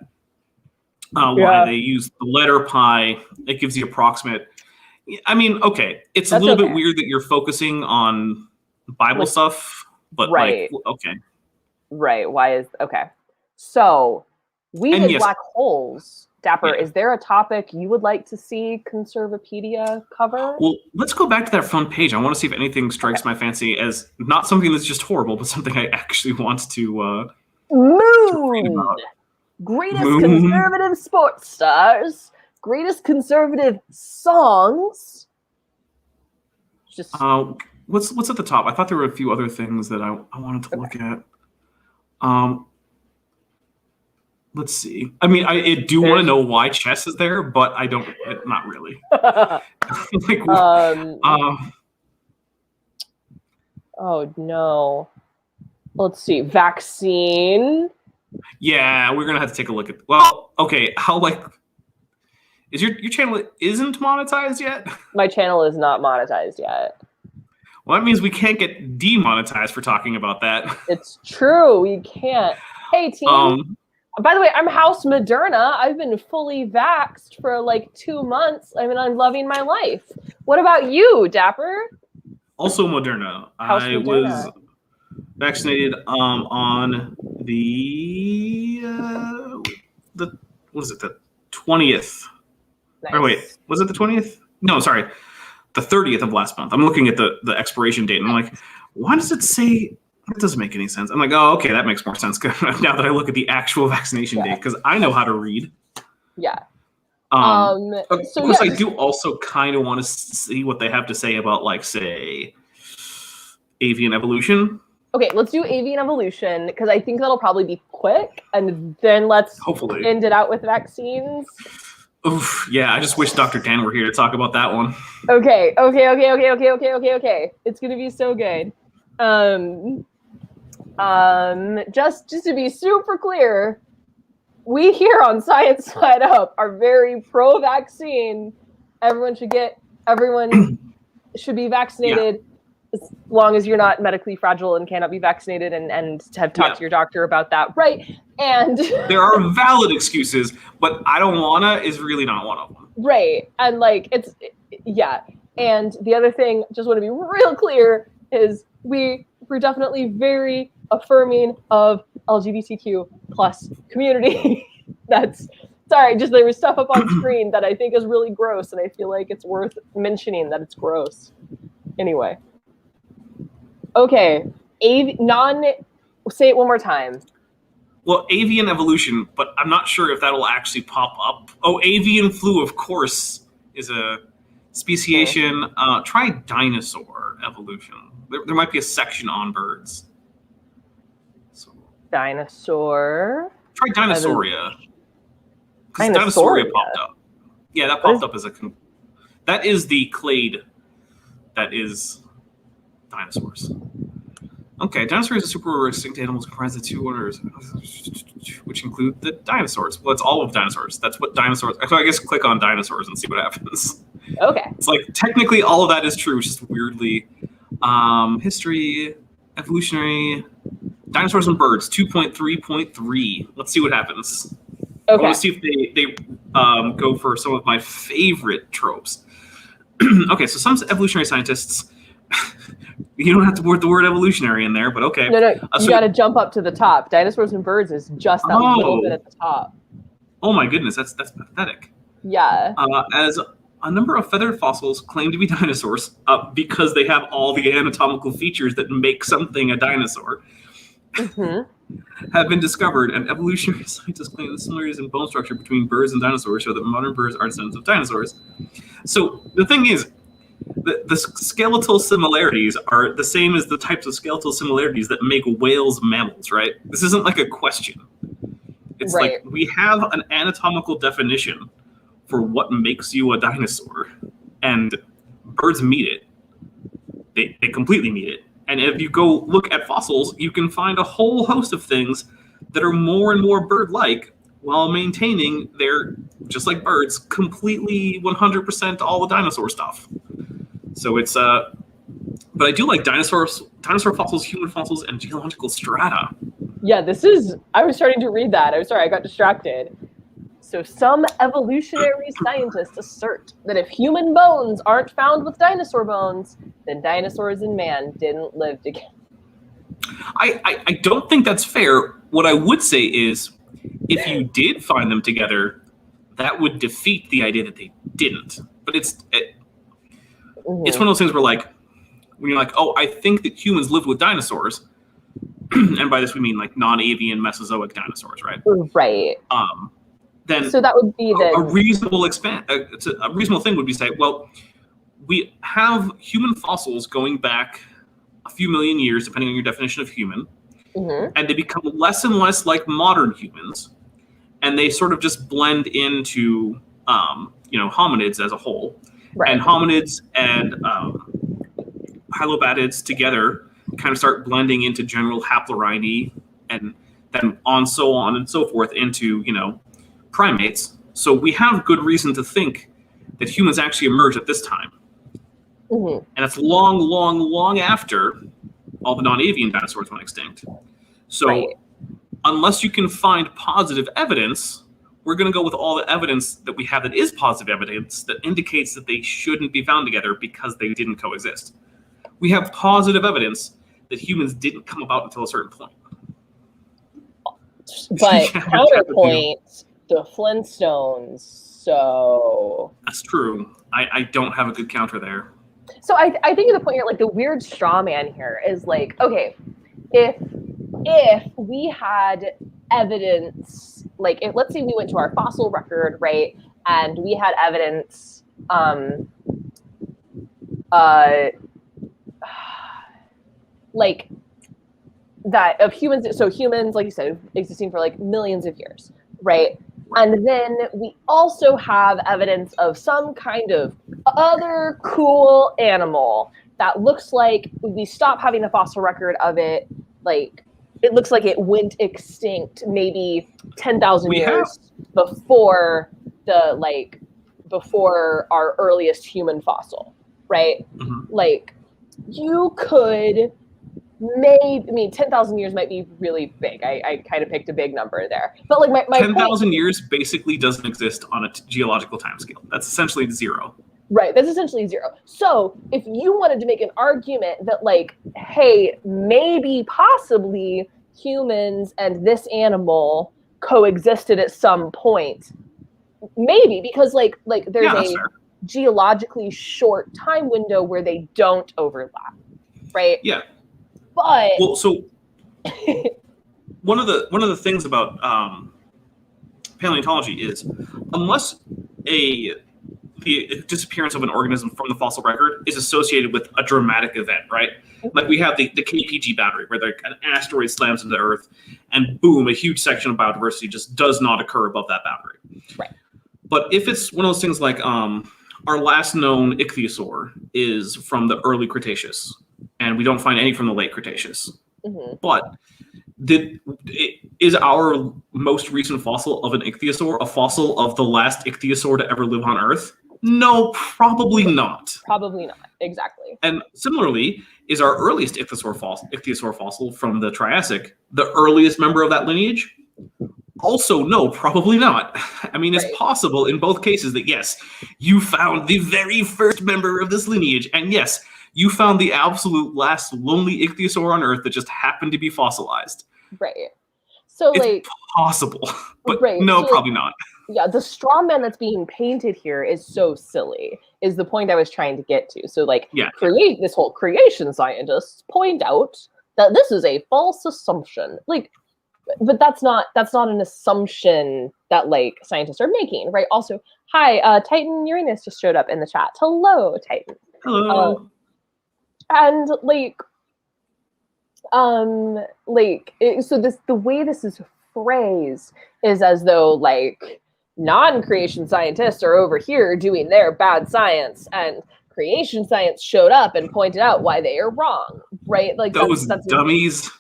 Why they use the letter pi. It gives the approximate. I mean, okay. It's a little bit weird that you're focusing on Bible stuff, but okay. Right. Why is okay. So we did black holes. Dapper, is there a topic you would like to see Conservapedia cover? Well, let's go back to that front page. I want to see if anything strikes my fancy as not something that's just horrible, but something I actually want to Moon! Greatest conservative sports stars. Greatest conservative songs. Just what's at the top? I thought there were a few other things that I wanted to look at. Let's see. I mean, I do want to know why chess is there, but I don't. Not really. Oh no. Let's see. Vaccine. Yeah, we're gonna have to take a look at. Well, okay. How is your channel isn't monetized yet? My channel is not monetized yet. Well, that means we can't get demonetized for talking about that. It's true. We can't. Hey, team. By the way, I'm House Moderna. I've been fully vaxxed for like 2 months. I mean, I'm loving my life. What about you, Dapper? Also Moderna. House I Moderna. was vaccinated on the what is it? The 20th. Nice. Or wait, was it the 20th? No, sorry. The 30th of last month. I'm looking at the expiration date and I'm like, why does it say that doesn't make any sense? I'm like, oh, okay, that makes more sense now that I look at the actual vaccination date, because I know how to read. Yeah. Of course, I do also kind of want to see what they have to say about, like, say, avian evolution. Okay, let's do avian evolution, because I think that'll probably be quick, and then let's hopefully end it out with vaccines. Oof, yeah, I just wish Dr. Dan were here to talk about that one. Okay. It's gonna be so good. Just to be super clear, we here on Science Side Up are very pro-vaccine. Everyone should be vaccinated as long as you're not medically fragile and cannot be vaccinated and have talked to your doctor about that, right? And there are valid excuses, but I don't wanna is really not one of them. Right. And like and the other thing, just want to be real clear, is we're definitely very affirming of LGBTQ plus community. There was stuff up on screen that I think is really gross, and I feel like it's worth mentioning that it's gross. Anyway. Okay. Say it one more time. Well, avian evolution, but I'm not sure if that'll actually pop up. Oh, avian flu, of course, is a speciation. Try dinosaur evolution. There might be a section on birds. So. Dinosaur. Try Dinosauria. Because Dinosauria popped up. Yeah, that popped up as that is the clade that is dinosaurs. Okay, dinosaurs are super extinct animals comprised of two orders, which include the dinosaurs. Well, it's all of dinosaurs. That's what dinosaurs... So I guess click on dinosaurs and see what happens. Okay. It's like, technically all of that is true, just weirdly. History, evolutionary, dinosaurs and birds, 2.3.3. Let's see what happens. Okay. I want to see if they go for some of my favorite tropes. Okay, so some evolutionary scientists... You don't have to put the word evolutionary in there, but okay. No, you got to jump up to the top. Dinosaurs and birds is just that little bit at the top. Oh my goodness, that's pathetic. Yeah. As a number of feathered fossils claim to be dinosaurs because they have all the anatomical features that make something a dinosaur, have been discovered, and evolutionary scientists claim the similarities in bone structure between birds and dinosaurs show that modern birds are descendants of dinosaurs. So the thing is, the skeletal similarities are the same as the types of skeletal similarities that make whales mammals, right? This isn't like a question. It's like we have an anatomical definition for what makes you a dinosaur, and birds meet it. They completely meet it. And if you go look at fossils, you can find a whole host of things that are more and more bird-like while maintaining their, just like birds, completely 100% all the dinosaur stuff. So it's, but I do like dinosaur fossils, human fossils, and geological strata. Yeah, I was starting to read that. I'm sorry, I got distracted. So some evolutionary scientists assert that if human bones aren't found with dinosaur bones, then dinosaurs and man didn't live together. I don't think that's fair. What I would say is, if you did find them together, that would defeat the idea that they didn't. But it's one of those things where, like, when you're like, oh, I think that humans lived with dinosaurs, and by this we mean like non-avian Mesozoic dinosaurs, right? Right. Then so that would be a reasonable a reasonable thing would be to say, well, we have human fossils going back a few million years, depending on your definition of human, and they become less and less like modern humans, and they sort of just blend into hominids as a whole. Right. And hominids and hylobatids together kind of start blending into general haplorhini, and then so on and so forth into, primates. So we have good reason to think that humans actually emerged at this time. And it's long, long, long after all the non-avian dinosaurs went extinct. So unless you can find positive evidence, we're going to go with all the evidence that we have that is positive evidence that indicates that they shouldn't be found together because they didn't coexist. We have positive evidence that humans didn't come about until a certain point. But counterpoint, the Flintstones, so... That's true. I don't have a good counter there. So I think at the point here, like, the weird straw man here is like, okay, if we had evidence, like, let's say we went to our fossil record, right, and we had evidence, like, that of humans, so humans, like you said, existing for like millions of years, right? And then we also have evidence of some kind of other cool animal that looks like we stop having the fossil record of it like it looks like it went extinct maybe 10,000 years before before our earliest human fossil, right? Mm-hmm. Like, you could maybe, I mean, 10,000 years might be really big. I kind of picked a big number there. But like my 10,000 years basically doesn't exist on a geological timescale. That's essentially 0. Right, that's essentially 0. So if you wanted to make an argument that like, hey, maybe possibly humans and this animal coexisted at some point, maybe, because like there's a geologically short time window where they don't overlap, right? Yeah. But well, so one of the things about paleontology is, unless the disappearance of an organism from the fossil record is associated with a dramatic event, right? Like we have the KPG boundary, where an asteroid slams into Earth, and boom, a huge section of biodiversity just does not occur above that boundary. Right. But if it's one of those things like our last known ichthyosaur is from the early Cretaceous, and we don't find any from the late Cretaceous. Mm-hmm. But is our most recent fossil of an ichthyosaur a fossil of the last ichthyosaur to ever live on Earth? No, probably not. Probably not, exactly. And similarly, is our earliest ichthyosaur fossil from the Triassic the earliest member of that lineage? Also, no, probably not. I mean, it's possible in both cases that, yes, you found the very first member of this lineage, and yes, you found the absolute last lonely ichthyosaur on Earth that just happened to be fossilized. Right. So, it's like, possible, but no, so, probably not. Yeah, the straw man that's being painted here is so silly, is the point I was trying to get to. So, like, this whole creation scientists point out that this is a false assumption. Like, but that's not an assumption that like scientists are making, right? Also, hi, Titan Uranus just showed up in the chat. Hello, Titan. Hello. And so the way this is phrased is as though like non-creation scientists are over here doing their bad science, and creation science showed up and pointed out why they are wrong, right? Like those dummies.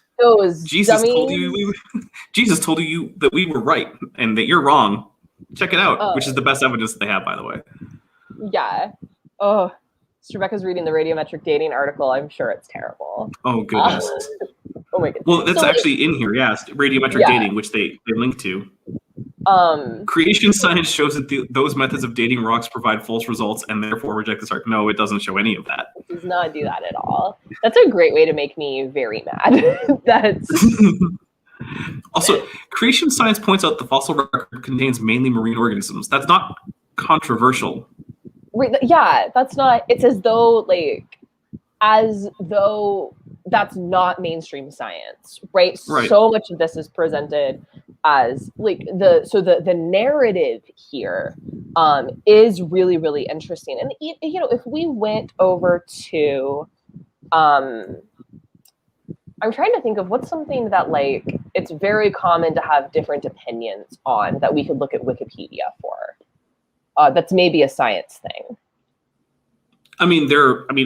Jesus told you that we were right and that you're wrong. Check it out, which is the best evidence that they have, by the way. Yeah. Oh, Rebecca's reading the radiometric dating article. I'm sure it's terrible. Oh, goodness. Oh, my goodness. Well, that's actually in here, yes. Radiometric dating, which they link to. Creation science shows that those methods of dating rocks provide false results and therefore reject this argument. No, it doesn't show any of that. It does not do that at all. That's a great way to make me very mad. That's also, creation science points out the fossil record contains mainly marine organisms. That's not controversial. Yeah, that's not. It's as though that's not mainstream science, right? So much of this is presented as like the narrative here is really, really interesting. And you know, if we went over to I'm trying to think of what's something that like it's very common to have different opinions on that we could look at Wikipedia for. That's maybe a science thing. I mean,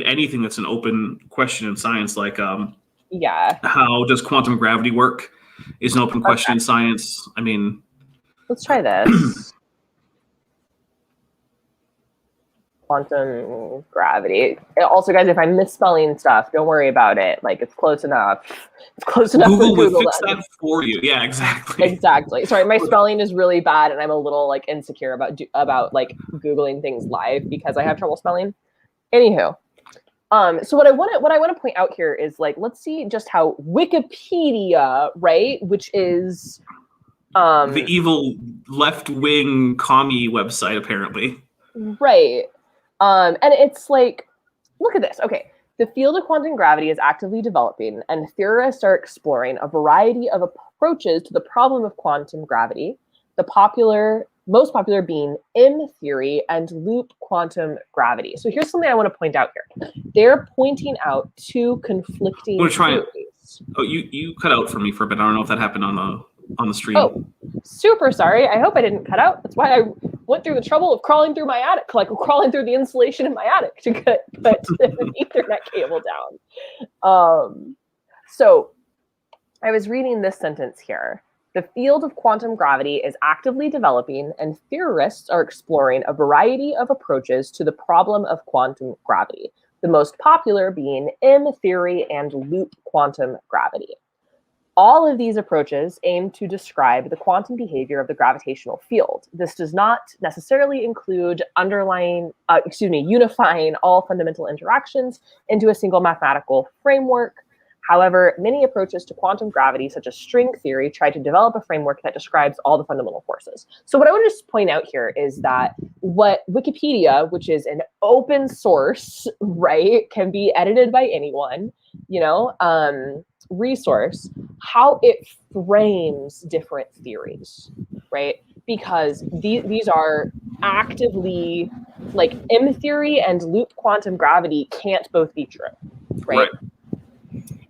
anything that's an open question in science, like how does quantum gravity work, is an open question in science. I mean, let's try this. Quantum gravity. Also, guys, if I'm misspelling stuff, don't worry about it. Like, it's close enough. It's close enough. Google will fix that for you. Yeah, exactly. Exactly. Sorry, my spelling is really bad, and I'm a little like insecure about like Googling things live because I have trouble spelling. Anywho, so what I want to point out here is like, let's see just how Wikipedia, right, which is the evil left-wing commie website, apparently. Right. And it's like, look at this. Okay. The field of quantum gravity is actively developing, and theorists are exploring a variety of approaches to the problem of quantum gravity, most popular being M theory and loop quantum gravity. So here's something I want to point out here. They're pointing out two conflicting theories. Oh, you cut out for me for a bit. I don't know if that happened on the stream. Oh, super sorry. I hope I didn't cut out. That's why I went through the trouble of crawling through my attic, like crawling through the insulation in my attic to put an Ethernet cable down. So I was reading this sentence here. The field of quantum gravity is actively developing, and theorists are exploring a variety of approaches to the problem of quantum gravity, the most popular being M theory and loop quantum gravity. All of these approaches aim to describe the quantum behavior of the gravitational field. This does not necessarily include unifying all fundamental interactions into a single mathematical framework. However, many approaches to quantum gravity, such as string theory, try to develop a framework that describes all the fundamental forces. So what I want to just point out here is that what Wikipedia, which is an open source, right, can be edited by anyone, resource, how it frames different theories, right? Because these are actively, like, M theory and loop quantum gravity can't both be true, right?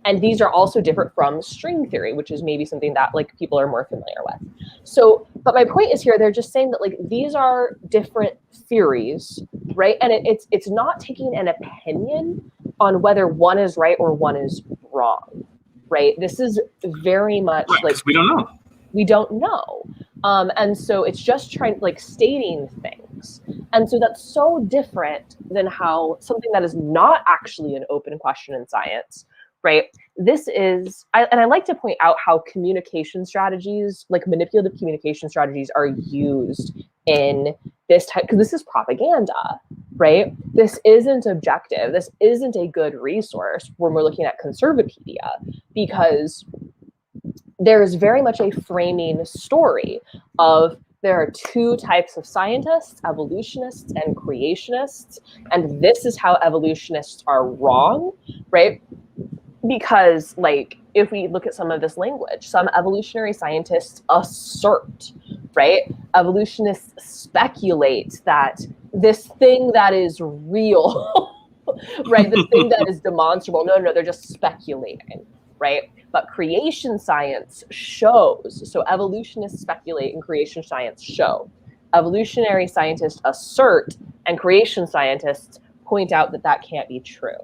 And these are also different from string theory, which is maybe something that like people are more familiar with. So, but my point is here, they're just saying that like these are different theories, right? And it's not taking an opinion on whether one is right or one is wrong, right? This is very much like we don't know. We don't know. And so it's just stating things. And so that's so different than how something that is not actually an open question in science, right? This is, and I like to point out how communication strategies, like manipulative communication strategies, are used in this type, because this is propaganda, right? This isn't objective. This isn't a good resource when we're looking at Conservapedia, because there's very much a framing story of there are two types of scientists, evolutionists and creationists, and this is how evolutionists are wrong, right? Because, like, if we look at some of this language, some evolutionary scientists assert, right? Evolutionists speculate that this thing that is real, right? The thing that is demonstrable, no, they're just speculating, right? But creation science shows, so evolutionists speculate and creation science show. Evolutionary scientists assert and creation scientists point out that that can't be true.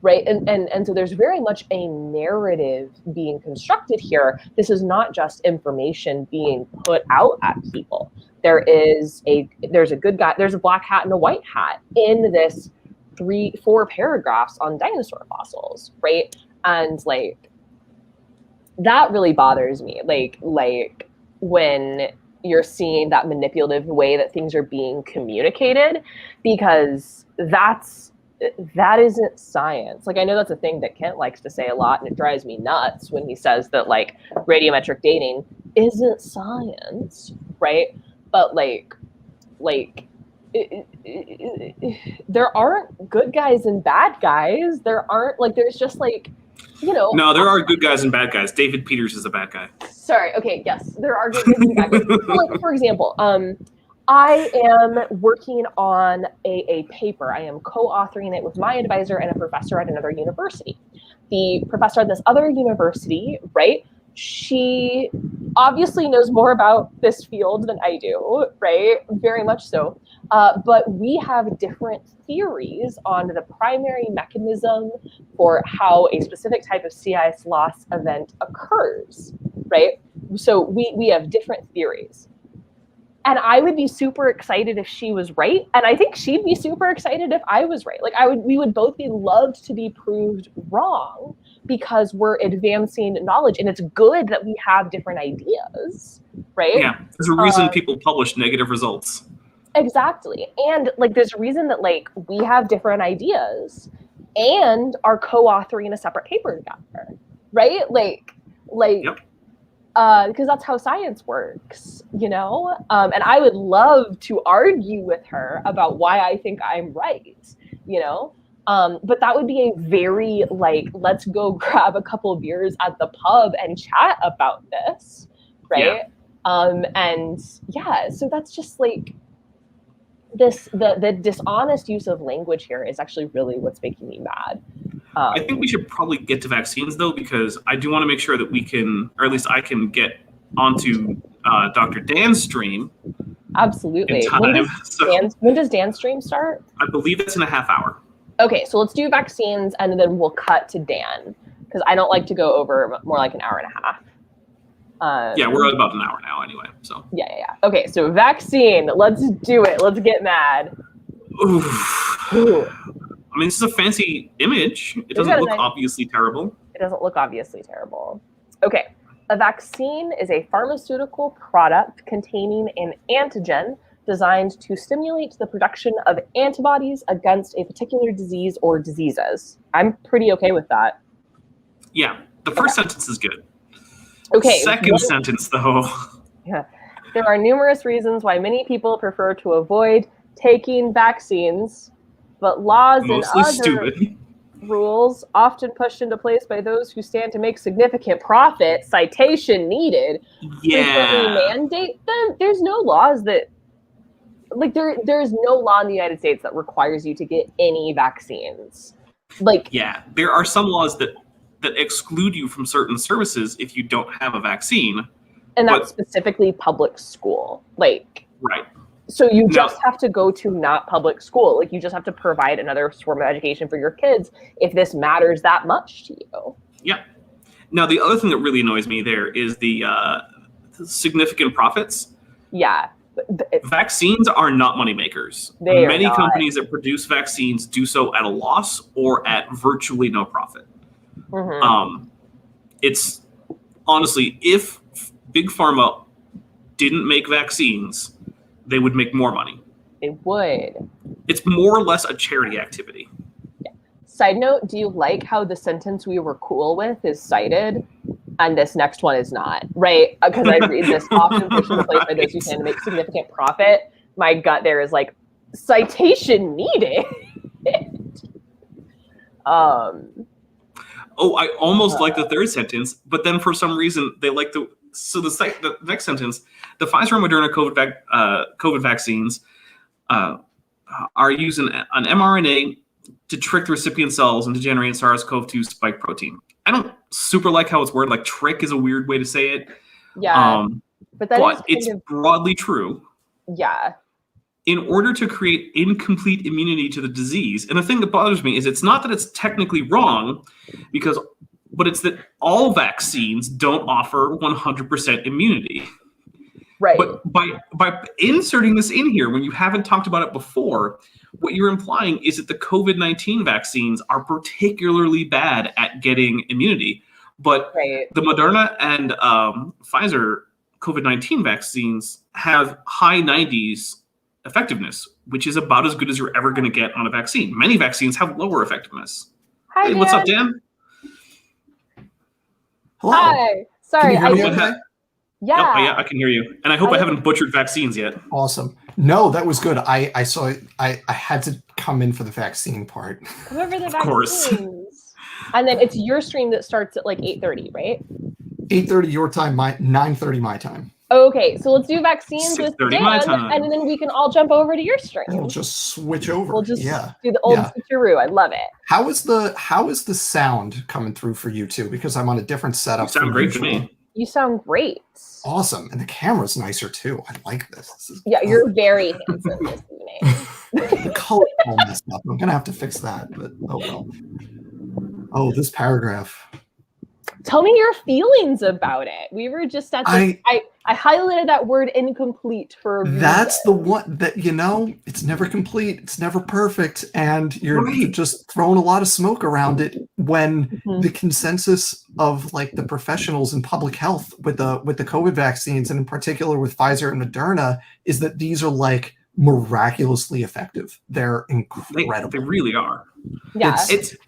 Right, and so there's very much a narrative being constructed here. This is not just information being put out at people. There's a good guy, there's a black hat and a white hat in this 3-4 paragraphs on dinosaur fossils, right? And like that really bothers me. Like when you're seeing that manipulative way that things are being communicated, because that isn't science. Like, I know that's a thing that Kent likes to say a lot, and it drives me nuts when he says that, like, radiometric dating isn't science, right? But, there aren't good guys and bad guys. There aren't, like, there's just, like, No, there are good guys and bad guys. David Peters is a bad guy. Sorry, okay, yes, there are good guys and bad guys. So, like, for example, I am working on a paper. I am co-authoring it with my advisor and a professor at another university. The professor at this other university, right, she obviously knows more about this field than I do, right, very much so. But we have different theories on the primary mechanism for how a specific type of sea ice loss event occurs, right? So we have different theories. And I would be super excited if she was right. And I think she'd be super excited if I was right. Like we would both be loved to be proved wrong, because we're advancing knowledge, and it's good that we have different ideas, right? Yeah, there's a reason people publish negative results. Exactly. And like there's a reason that like we have different ideas and are co-authoring a separate paper together, right? Yep. Because that's how science works, and I would love to argue with her about why I think I'm right, but that would be a very let's go grab a couple of beers at the pub and chat about this, right? Yeah. And yeah, so that's just like the dishonest use of language here is actually really what's making me mad. I think we should probably get to vaccines, though, because I do want to make sure that we can, or at least I can get onto Dr. Dan's stream. Absolutely. When does Dan's stream start? I believe it's in a half hour. Okay, so let's do vaccines, and then we'll cut to Dan, because I don't like to go over more like an hour and a half. Yeah, we're at about an hour now anyway. So yeah. Okay, so vaccine. Let's do it. Let's get mad. Oof. Ooh. I mean, this is a fancy image. It doesn't look obviously terrible. It doesn't look obviously terrible. Okay. A vaccine is a pharmaceutical product containing an antigen designed to stimulate the production of antibodies against a particular disease or diseases. I'm pretty okay with that. Yeah, the first sentence is good. Okay. Second sentence, though. Yeah. There are numerous reasons why many people prefer to avoid taking vaccines, but laws Mostly and other stupid rules often pushed into place by those who stand to make significant profit, citation needed, frequently mandate them. There's no laws that, like, there's no law in the United States that requires you to get any vaccines. Like, yeah, there are some laws that exclude you from certain services if you don't have a vaccine. And that's specifically public school. Like, right. So you just have to go to not public school. Like, you just have to provide another form of education for your kids if this matters that much to you. Yeah. Now, the other thing that really annoys me there is the significant profits. Yeah. Vaccines are not money makers. Many companies that produce vaccines do so at a loss or at virtually no profit. Mm-hmm. It's honestly, if Big Pharma didn't make vaccines, they would make more money. They would. It's more or less a charity activity. Yeah. Side note, do you like how the sentence we were cool with is cited and this next one is not? Right? Because I read this often pushed into place by those who stand to make significant profit. My gut there is like, citation needed. Oh, I almost like the third sentence, but then for some reason they like the next sentence. The Pfizer and Moderna COVID vaccines are using an mRNA to trick the recipient cells into generating SARS-CoV-2 spike protein. I don't super like how it's worded. Like, trick is a weird way to say it. Yeah, but it's broadly true. Yeah. In order to create incomplete immunity to the disease. And the thing that bothers me is it's not that it's technically wrong, but it's that all vaccines don't offer 100% immunity. Right. But by inserting this in here, when you haven't talked about it before, what you're implying is that the COVID-19 vaccines are particularly bad at getting immunity. But the Moderna and Pfizer COVID-19 vaccines have high 90s effectiveness, which is about as good as you're ever going to get on a vaccine. Many vaccines have lower effectiveness. Hi, hey, what's up, Dan? Hello. Hi. Sorry. Yeah. Yeah, I can hear you. And I hope I haven't butchered vaccines yet. Awesome. No, that was good. I saw it. I had to come in for the vaccine part. Come over the vaccines. Of course. And then it's your stream that starts at like 8:30, right? 8:30 your time, 9:30 my time. Okay, so let's do vaccines with Dan, my time. and then we can all jump over to your stream. We'll just switch over. We'll just do the old switcheroo. I love it. How is the sound coming through for you two? Because I'm on a different setup. You sound great to me. You sound great. Awesome, and the camera's nicer too. I like this. You're very handsome this evening. The color all messed up. I'm gonna have to fix that, but oh well. Oh, this paragraph. Tell me your feelings about it. We were just at this, I highlighted that word incomplete for a reason. That's the one that, it's never complete. It's never perfect. And you're just throwing a lot of smoke around it when the consensus of like the professionals in public health with the COVID vaccines, and in particular with Pfizer and Moderna, is that these are like miraculously effective. They're incredible. They really are. Yeah. To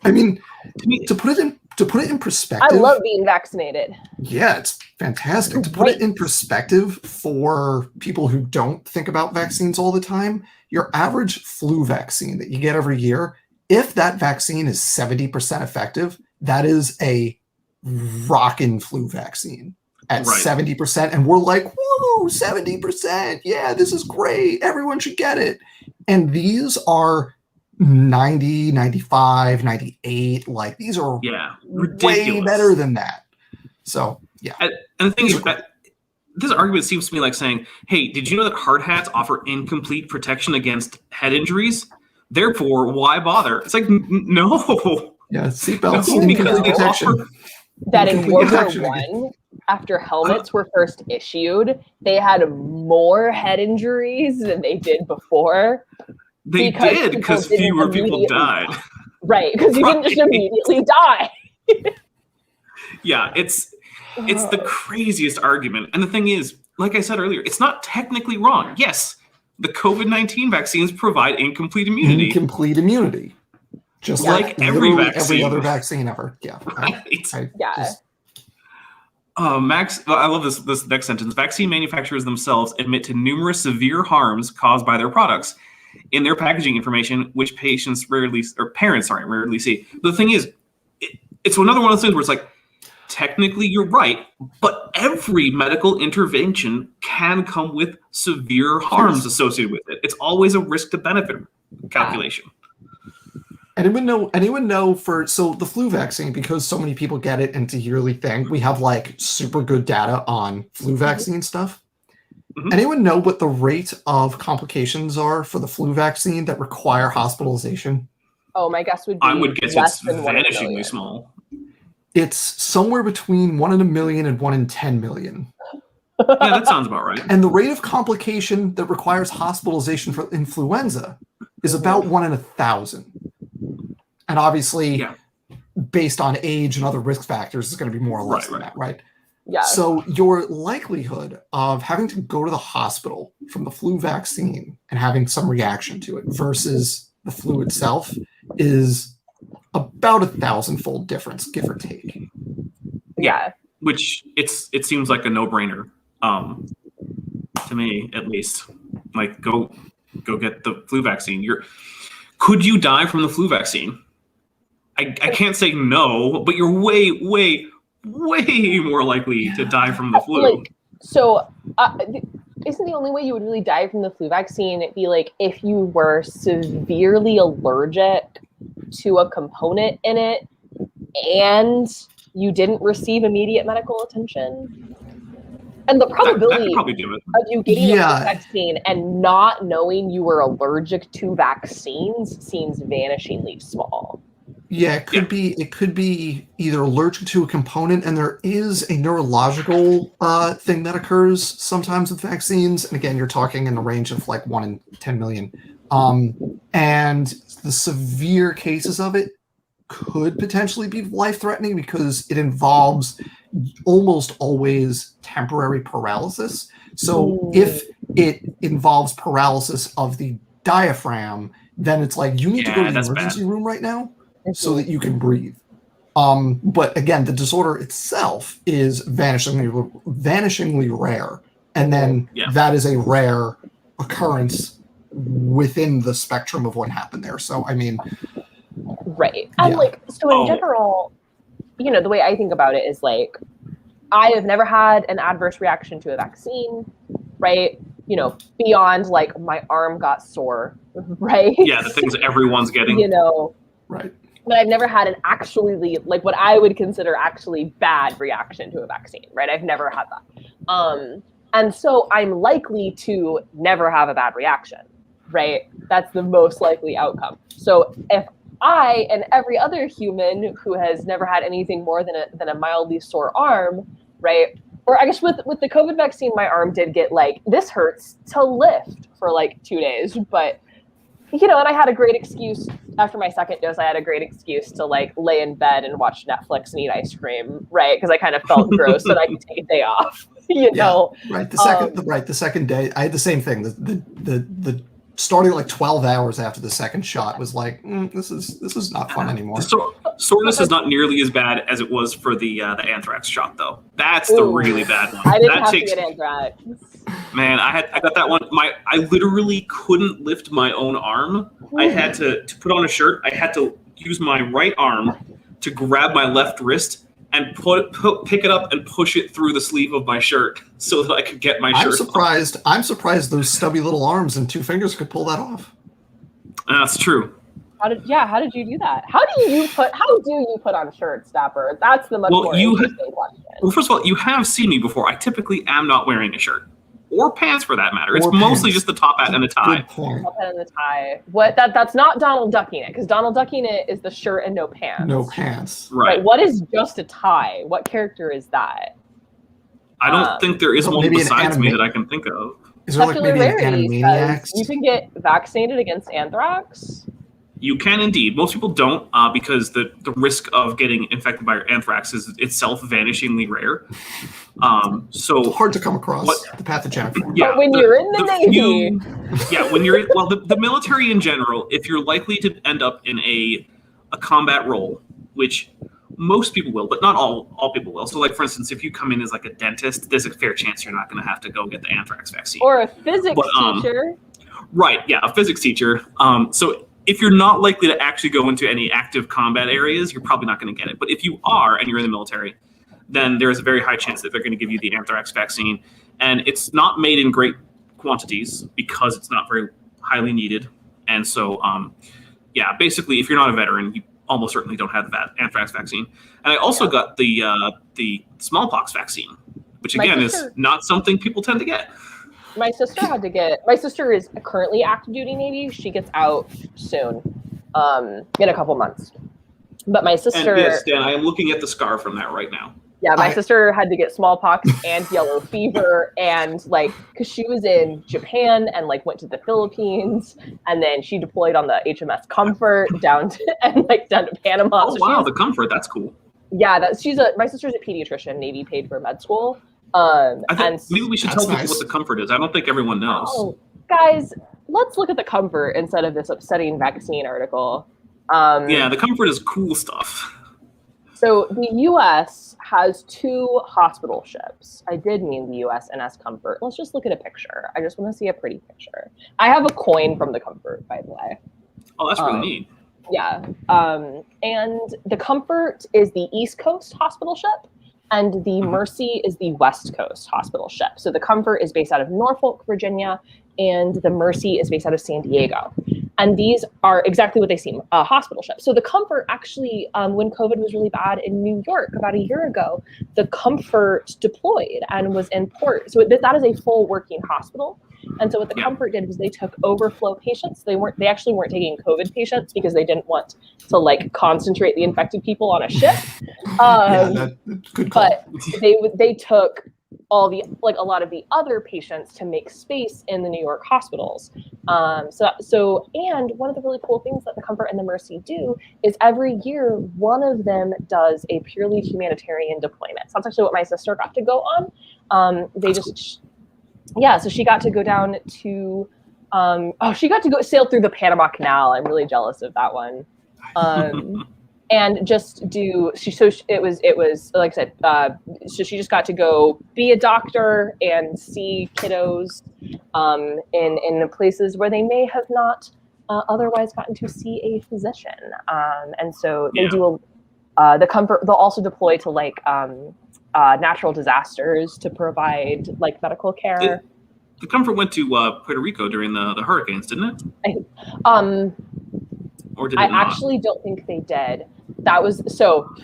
put it in perspective. I love being vaccinated. Yeah, it's fantastic. To put it in perspective for people who don't think about vaccines all the time, your average flu vaccine that you get every year, if that vaccine is 70% effective, that is a rockin' flu vaccine at 70%. And we're like, whoa, 70%. Yeah, this is great. Everyone should get it. And these are 90, 95, 98. Like, these are way better than that. So, yeah. And the thing is, this argument seems to me like saying, hey, did you know that hard hats offer incomplete protection against head injuries? Therefore, why bother? It's like, no. Yeah, seatbelts, No, because incomplete they protection. offer- That in Incomplete World War protection again. One, after helmets were first issued, they had more head injuries than they did before. They Because did, people because didn't fewer people immediately died. die. Right, because you didn't just Right. immediately die. Yeah, it's the craziest argument. And the thing is, like I said earlier, it's not technically wrong. Yes, the COVID-19 vaccines provide incomplete immunity. Incomplete immunity. Just Like every literally vaccine. every other vaccine ever. Yeah. Right. Just, I love this next sentence. Vaccine manufacturers themselves admit to numerous severe harms caused by their products in their packaging information, which parents rarely see. But the thing is, it's another one of those things where it's like, technically you're right, but every medical intervention can come with severe harms associated with it. It's always a risk to benefit calculation. Anyone know so the flu vaccine, because so many people get it and it's a yearly thing, we have like super good data on flu vaccine stuff. Mm-hmm. Anyone know what the rate of complications are for the flu vaccine that require hospitalization? Oh, my guess would be I would guess less it's than vanishingly small. It's somewhere between 1 in a million and 1 in 10 million. Yeah, that sounds about right. And the rate of complication that requires hospitalization for influenza is about 1 in 1,000. And obviously, based on age and other risk factors, it's going to be more or less than that, right? Yeah. So your likelihood of having to go to the hospital from the flu vaccine and having some reaction to it versus the flu itself is about 1,000-fold difference, give or take. Yeah. Which it seems like a no-brainer, to me at least. Like, go get the flu vaccine. Could you die from the flu vaccine? I can't say no, but you're way, way, way more likely to die from the flu. Isn't the only way you would really die from the flu vaccine be like if you were severely allergic to a component in it and you didn't receive immediate medical attention? And the probability that do it. of you getting a flu vaccine and not knowing you were allergic to vaccines seems vanishingly small. Yeah, it could be either allergic to a component, and there is a neurological thing that occurs sometimes with vaccines. And again, you're talking in the range of like 1 in 10 million. And the severe cases of it could potentially be life-threatening because it involves almost always temporary paralysis. So if it involves paralysis of the diaphragm, then it's like you need to go to the emergency room right now so that you can breathe. But again, the disorder itself is vanishingly rare. And then that is a rare occurrence within the spectrum of what happened there. So, I mean... Right. And in general, the way I think about it is like, I have never had an adverse reaction to a vaccine, right? Beyond like my arm got sore, right? Yeah, the things everyone's getting. Right. But I've never had an actually, like what I would consider actually bad reaction to a vaccine, right? I've never had that. And so I'm likely to never have a bad reaction, right? That's the most likely outcome. So if I and every other human who has never had anything more than a mildly sore arm, right? Or I guess with the COVID vaccine, my arm did get like, this hurts to lift for like 2 days, but and I had a great excuse after my second dose. I had a great excuse to like lay in bed and watch Netflix and eat ice cream, right? Because I kind of felt gross and I could take a day off, know. Right. The second day, I had the same thing. The starting like 12 hours after the second shot was like, this is not fun anymore. Soreness is not nearly as bad as it was for the anthrax shot, though. That's the really bad one. I didn't have to get anthrax. Man, I got that one. I literally couldn't lift my own arm. I had to put on a shirt. I had to use my right arm to grab my left wrist and pick it up and push it through the sleeve of my shirt so that I could get my shirt off. I'm surprised those stubby little arms and 2 fingers could pull that off. That's true. How did you do that? How do you put on shirts, Dapper? That's the much more interesting question. Well, first of all, you have seen me before. I typically am not wearing a shirt or pants for that matter. It's Or mostly pants. just the top hat and the tie. Good point. Top hat and the tie. What? That's not Donald Ducking it, because Donald Ducking it is the shirt and no pants. No pants. Right. What is just a tie? What character is that? I don't think there is well, one maybe an besides me anime- that I can think of. Is there like Secular maybe an Rarity Animaniacs? says you can get vaccinated against anthrax. You can indeed. Most people don't because the risk of getting infected by anthrax is itself vanishingly rare. So hard to come across the pathogenic form. Yeah, but when you're in the Navy, when you're the military in general, if you're likely to end up in a combat role, which most people will, but not all people will. So, like for instance, if you come in as like a dentist, there's a fair chance you're not going to have to go get the anthrax vaccine. Or a physics teacher. Right? Yeah, a physics teacher. So if you're not likely to actually go into any active combat areas, you're probably not going to get it. But if you are and you're in the military, then there's a very high chance that they're going to give you the anthrax vaccine. And it's not made in great quantities because it's not very highly needed. And so, basically, if you're not a veteran, you almost certainly don't have the anthrax vaccine. And I also got the smallpox vaccine, which again is not something people tend to get. My sister had to get. My sister is currently active duty Navy. She gets out soon, in a couple months. But my sister. And yes, Dan, I am looking at the scar from that right now. Yeah, my sister had to get smallpox and yellow fever, and because she was in Japan and went to the Philippines, and then she deployed on the HMS Comfort down to Panama. Oh, so wow, the Comfort, that's cool. Yeah, my sister's a pediatrician. Navy paid for med school. Maybe we should tell people what the Comfort is. I don't think everyone knows. Oh, guys, let's look at the Comfort instead of this upsetting vaccine article. The Comfort is cool stuff. So the U.S. has 2 hospital ships. I did mean the USNS Comfort. Let's just look at a picture. I just want to see a pretty picture. I have a coin from the Comfort, by the way. Oh, that's really neat. Yeah. And the Comfort is the East Coast hospital ship, and the Mercy is the West Coast hospital ship. So the Comfort is based out of Norfolk, Virginia, and the Mercy is based out of San Diego. And these are exactly what they seem, hospital ships. So the Comfort actually, when COVID was really bad in New York about a year ago, the Comfort deployed and was in port. So that is a full working hospital. And so what the Comfort did was they took overflow patients. They actually weren't taking COVID patients because they didn't want to concentrate the infected people on a ship. Good call. But they took all the a lot of the other patients to make space in the New York hospitals. And one of the really cool things that the Comfort and the Mercy do is every year one of them does a purely humanitarian deployment. So that's actually what my sister got to go on. So she got to go down to she got to go sail through the Panama Canal. I'm really jealous of that one. And just do it was like I said, so she just got to go be a doctor and see kiddos in the places where they may have not otherwise gotten to see a physician. And so they do the Comfort. They'll also deploy to natural disasters to provide medical care. The Comfort went to Puerto Rico during the hurricanes, didn't it? Or did it not? I actually don't think they did. That was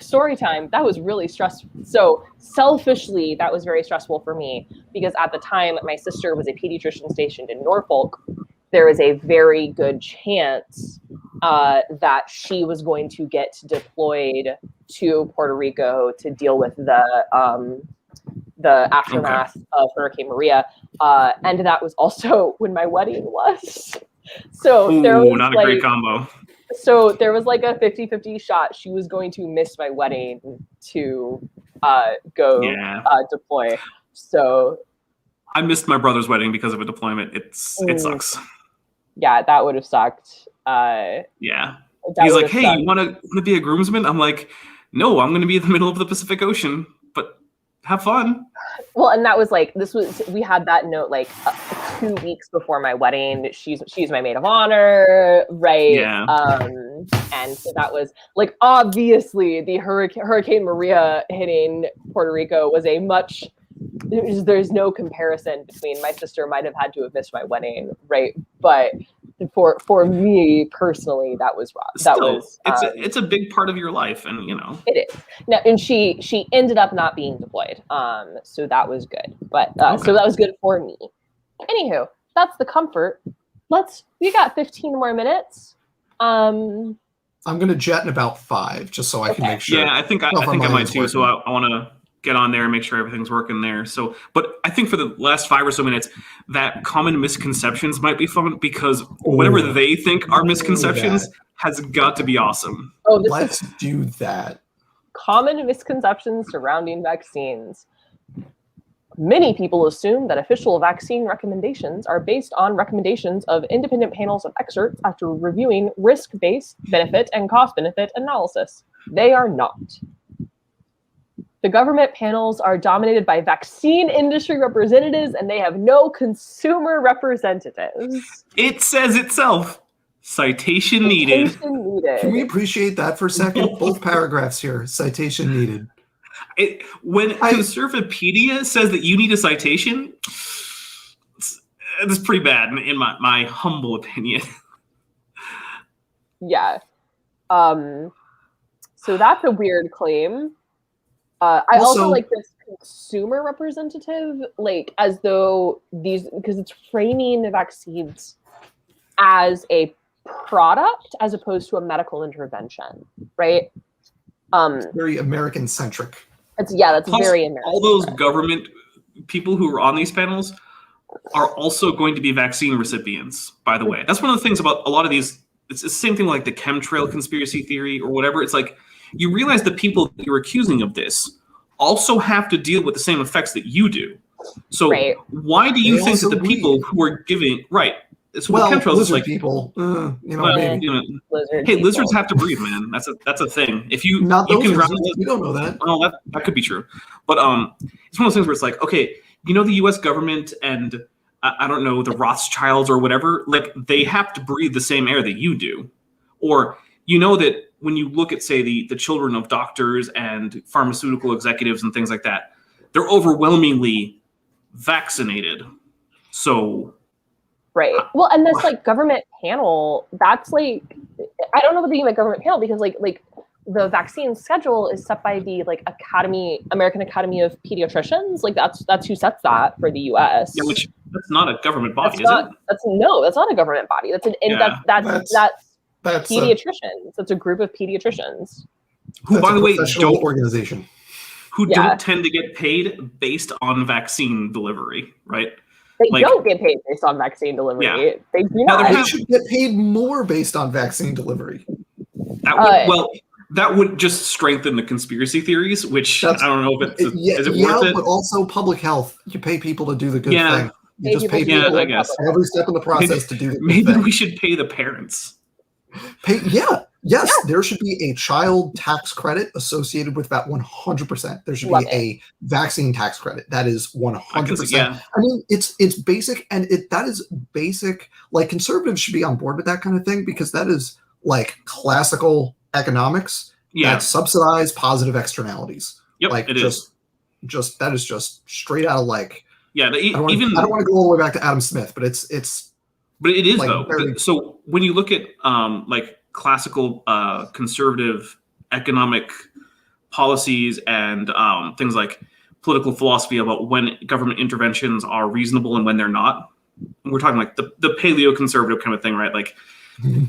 story time. That was really stressful. So selfishly, that was very stressful for me because at the time my sister was a pediatrician stationed in Norfolk. There was a very good chance that she was going to get deployed to Puerto Rico to deal with the aftermath of Hurricane Maria. And that was also when my wedding was. So there was not a great combo. So there was a 50-50 shot she was going to miss my wedding to go deploy. So I missed my brother's wedding because of a deployment. It sucks. Yeah, that would have sucked. He's like, hey, you want to be a groomsman? I'm like, no, I'm going to be in the middle of the Pacific Ocean, but have fun. Well, and that was we had that note 2 weeks before my wedding. She's my maid of honor, right? Yeah. And so that was obviously the Hurricane Maria hitting Puerto Rico was there's no comparison between. My sister might have had to have missed my wedding, right? But for me personally, that was rough. It's a big part of your life, and it is. Now, and she ended up not being deployed, so that was good. But so that was good for me. Anywho, that's the comfort. We got 15 more minutes. I'm gonna jet in about 5, just so I can make sure. Yeah, I think I might too. So I want to get on there and make sure everything's working there. So, but I think for the last 5 or so minutes, that common misconceptions might be fun because whatever they think are misconceptions has got to be awesome. Oh, let's do that. Common misconceptions surrounding vaccines. Many people assume that official vaccine recommendations are based on recommendations of independent panels of experts after reviewing risk-based benefit and cost-benefit analysis. They are not. The government panels are dominated by vaccine industry representatives, and they have no consumer representatives. It says itself. Citation needed. Can we appreciate that for a second? Both paragraphs here. Citation needed. When Conservapedia says that you need a citation, it's pretty bad in my humble opinion. Yeah. So that's a weird claim. I also like this consumer representative, like as though because it's framing the vaccines as a product as opposed to a medical intervention, right? It's very American-centric. That's Plus, very American. All those government people who are on these panels are also going to be vaccine recipients, by the way. That's one of the things about a lot of these. It's the same thing like the chemtrail conspiracy theory or whatever. It's like you realize the people that you're accusing of this also have to deal with the same effects that you do. So why do you think that the people who are giving So chemtrails is like people, hey, lizards have to breathe, man. That's a thing. If you not you those can lizards, we don't know that. Oh, that could be true, but it's one of those things where it's like, okay, the U.S. government and I don't know the Rothschilds or whatever, like they have to breathe the same air that you do, or that when you look at say the children of doctors and pharmaceutical executives and things like that, they're overwhelmingly vaccinated, so. Right. Well, and this like government panel, that's like, I don't know what they mean by government panel because like the vaccine schedule is set by the like American Academy of Pediatricians. Like that's who sets that for the U.S. Yeah, which that's not a government body, is it? That's not a government body. That's pediatricians. That's a group of pediatricians. Who, by the way, organization. Who don't tend to get paid based on vaccine delivery, right? They don't get paid based on vaccine delivery. Yeah. They do not. They should get paid more based on vaccine delivery. That would just strengthen the conspiracy theories, which I don't know if is it worth it? But also public health. You pay people to do the good thing. You just pay people I guess. every step in the process to do the good maybe thing. We should pay the parents. Yes, there should be a child tax credit associated with that 100%. There should be a vaccine tax credit. That is 100%. I mean, it's basic, and that is basic. Like conservatives should be on board with that kind of thing because that is like classical economics that subsidize positive externalities. Yep, like it is that is just straight out of like. Yeah, I don't want to go all the way back to Adam Smith, but it's. But it is like, though. So when you look at like classical conservative economic policies and things like political philosophy about when government interventions are reasonable and when they're not, and we're talking like the paleo-conservative kind of thing, right? Like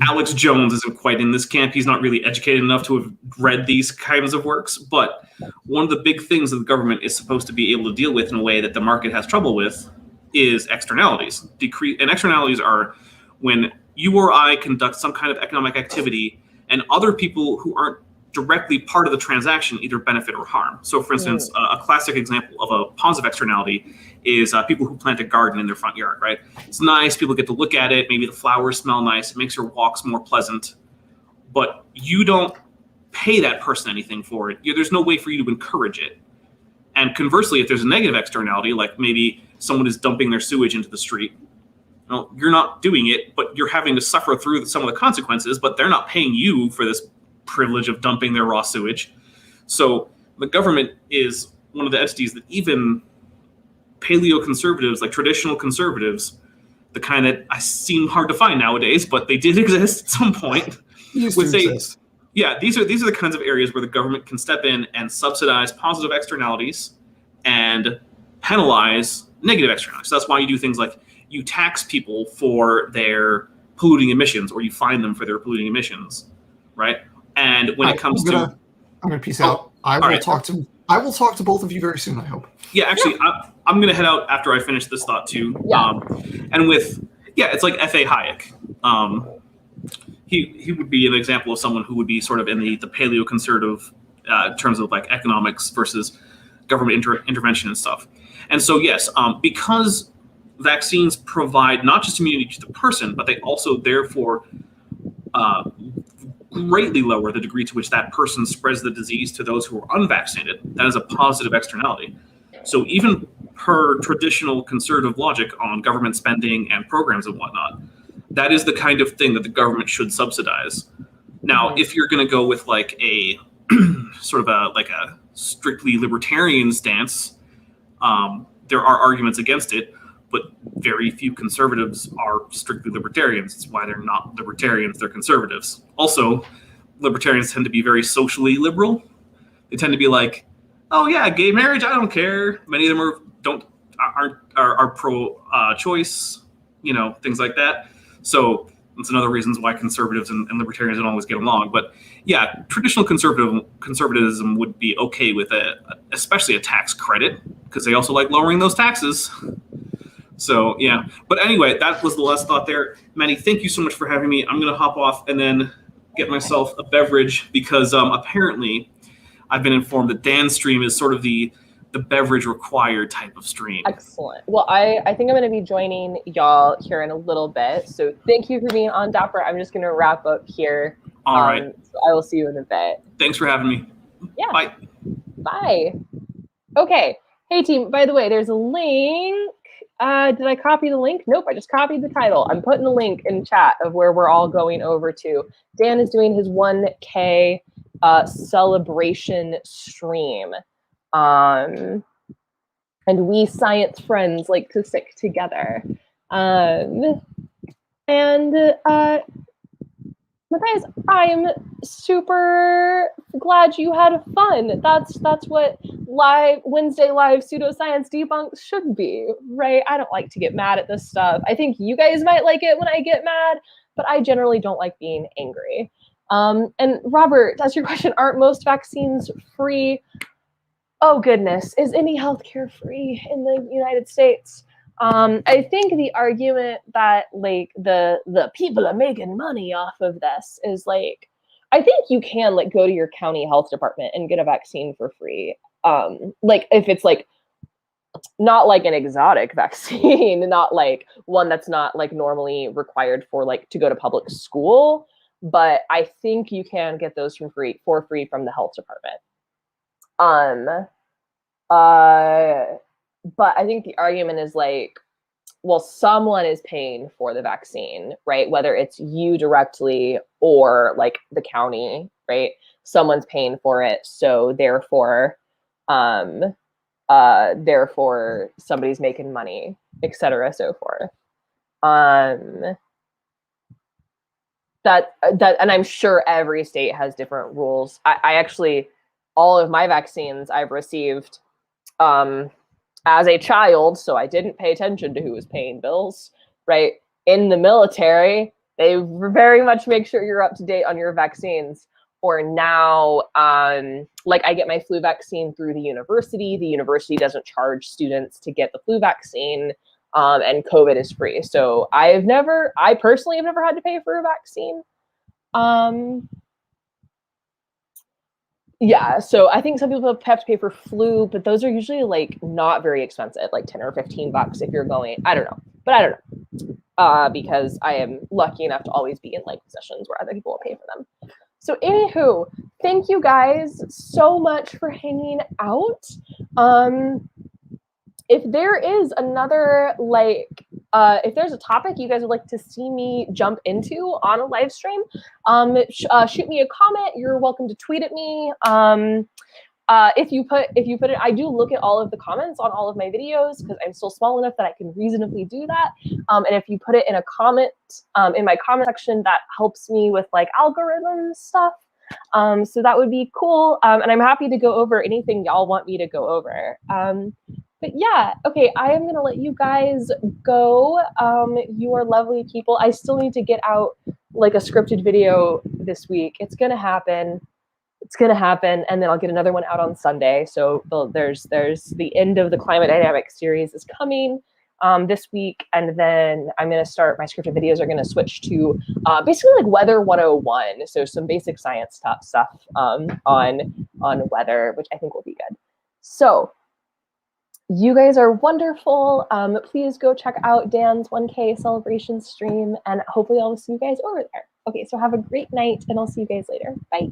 Alex Jones isn't quite in this camp. He's not really educated enough to have read these kinds of works. But one of the big things that the government is supposed to be able to deal with in a way that the market has trouble with is externalities. And externalities are when you or I conduct some kind of economic activity and other people who aren't directly part of the transaction either benefit or harm. So for instance, a classic example of a positive externality is people who plant a garden in their front yard, right? It's nice, people get to look at it, maybe the flowers smell nice, it makes your walks more pleasant, but you don't pay that person anything for it. There's no way for you to encourage it. And conversely, if there's a negative externality, like maybe someone is dumping their sewage into the street, well, you're not doing it, but you're having to suffer through some of the consequences, but they're not paying you for this privilege of dumping their raw sewage. So the government is one of the entities that even paleo-conservatives, like traditional conservatives, the kind that I seem hard to find nowadays, but they did exist at some point, would say, yeah, these are the kinds of areas where the government can step in and subsidize positive externalities and penalize negative externalities. So that's why you do things like you tax people for their polluting emissions, or you fine them for their polluting emissions, right? And when it comes I'm gonna peace out. I will talk to both of you very soon, I hope. Yeah, actually, I'm gonna head out after I finish this thought too. Yeah. And with it's like F.A. Hayek. He would be an example of someone who would be sort of in the paleoconservative terms of like economics versus government intervention and stuff. And so yes, because vaccines provide not just immunity to the person, but they also therefore greatly lower the degree to which that person spreads the disease to those who are unvaccinated. That is a positive externality. So even per traditional conservative logic on government spending and programs and whatnot, that is the kind of thing that the government should subsidize. Now, if you're going to go with like a sort of a strictly libertarian stance, there are arguments against it, but very few conservatives are strictly libertarians. It's why they're not libertarians, they're conservatives. Also, libertarians tend to be very socially liberal. They tend to be like, oh yeah, gay marriage, I don't care. Many of them are pro-choice, things like that. So that's another reasons why conservatives and libertarians don't always get along. But yeah, traditional conservatism would be okay with especially a tax credit, because they also like lowering those taxes. So yeah, but anyway, that was the last thought there. Manny, thank you so much for having me. I'm gonna hop off and then get myself a beverage, because apparently I've been informed that Dan's stream is sort of the beverage required type of stream. Excellent. Well, I think I'm going to be joining y'all here in a little bit. So thank you for being on, Dapper. I'm just going to wrap up here. All right. So I will see you in a bit. Thanks for having me. Yeah. Bye. Bye. Okay. Hey, team. By the way, there's a link. Did I copy the link? Nope. I just copied the title. I'm putting a link in chat of where we're all going over to. Dan is doing his 1K celebration stream. And we science friends like to stick together. Guys, I'm super glad you had fun. That's what Wednesday live pseudoscience debunks should be, right? I don't like to get mad at this stuff. I think you guys might like it when I get mad, but I generally don't like being angry. And Robert, that's your question. Aren't most vaccines free? Oh goodness, is any healthcare free in the United States? I think the argument that like the people are making money off of this is like, I think you can like go to your county health department and get a vaccine for free. Like if it's like not like an exotic vaccine, not like one that's not like normally required for like to go to public school, but I think you can get those for free from the health department. But I think the argument is like, well, someone is paying for the vaccine, right? Whether it's you directly or like the county, right? Someone's paying for it, so therefore somebody's making money, etc. So forth. That and I'm sure every state has different rules. I actually, all of my vaccines I've received as a child, so I didn't pay attention to who was paying bills, right? In the military, they very much make sure you're up to date on your vaccines. Or now, like I get my flu vaccine through the university. The university doesn't charge students to get the flu vaccine, and COVID is free. So I personally have never had to pay for a vaccine. Yeah, so I think some people have to pay for flu, but those are usually like not very expensive, like 10 or 15 bucks if you're going. I don't know, because I am lucky enough to always be in like positions where other people will pay for them. So anywho, thank you guys so much for hanging out. If there is another if there's a topic you guys would like to see me jump into on a live stream, shoot me a comment. You're welcome to tweet at me. If you put it, I do look at all of the comments on all of my videos because I'm still small enough that I can reasonably do that. And if you put it in a comment, in my comment section, that helps me with like algorithm stuff. So that would be cool. And I'm happy to go over anything y'all want me to go over. But But yeah, okay, I am gonna let you guys go. You are lovely people. I still need to get out like a scripted video this week. It's gonna happen. It's gonna happen, and then I'll get another one out on Sunday. So there's the end of the climate dynamics series is coming this week, and then I'm gonna start my scripted videos are gonna switch to basically like weather 101. So some basic science stuff on weather, which I think will be good. So you guys are wonderful. Please go check out Dan's 1K celebration stream, and hopefully I'll see you guys over there. Okay, so have a great night, and I'll see you guys later. Bye.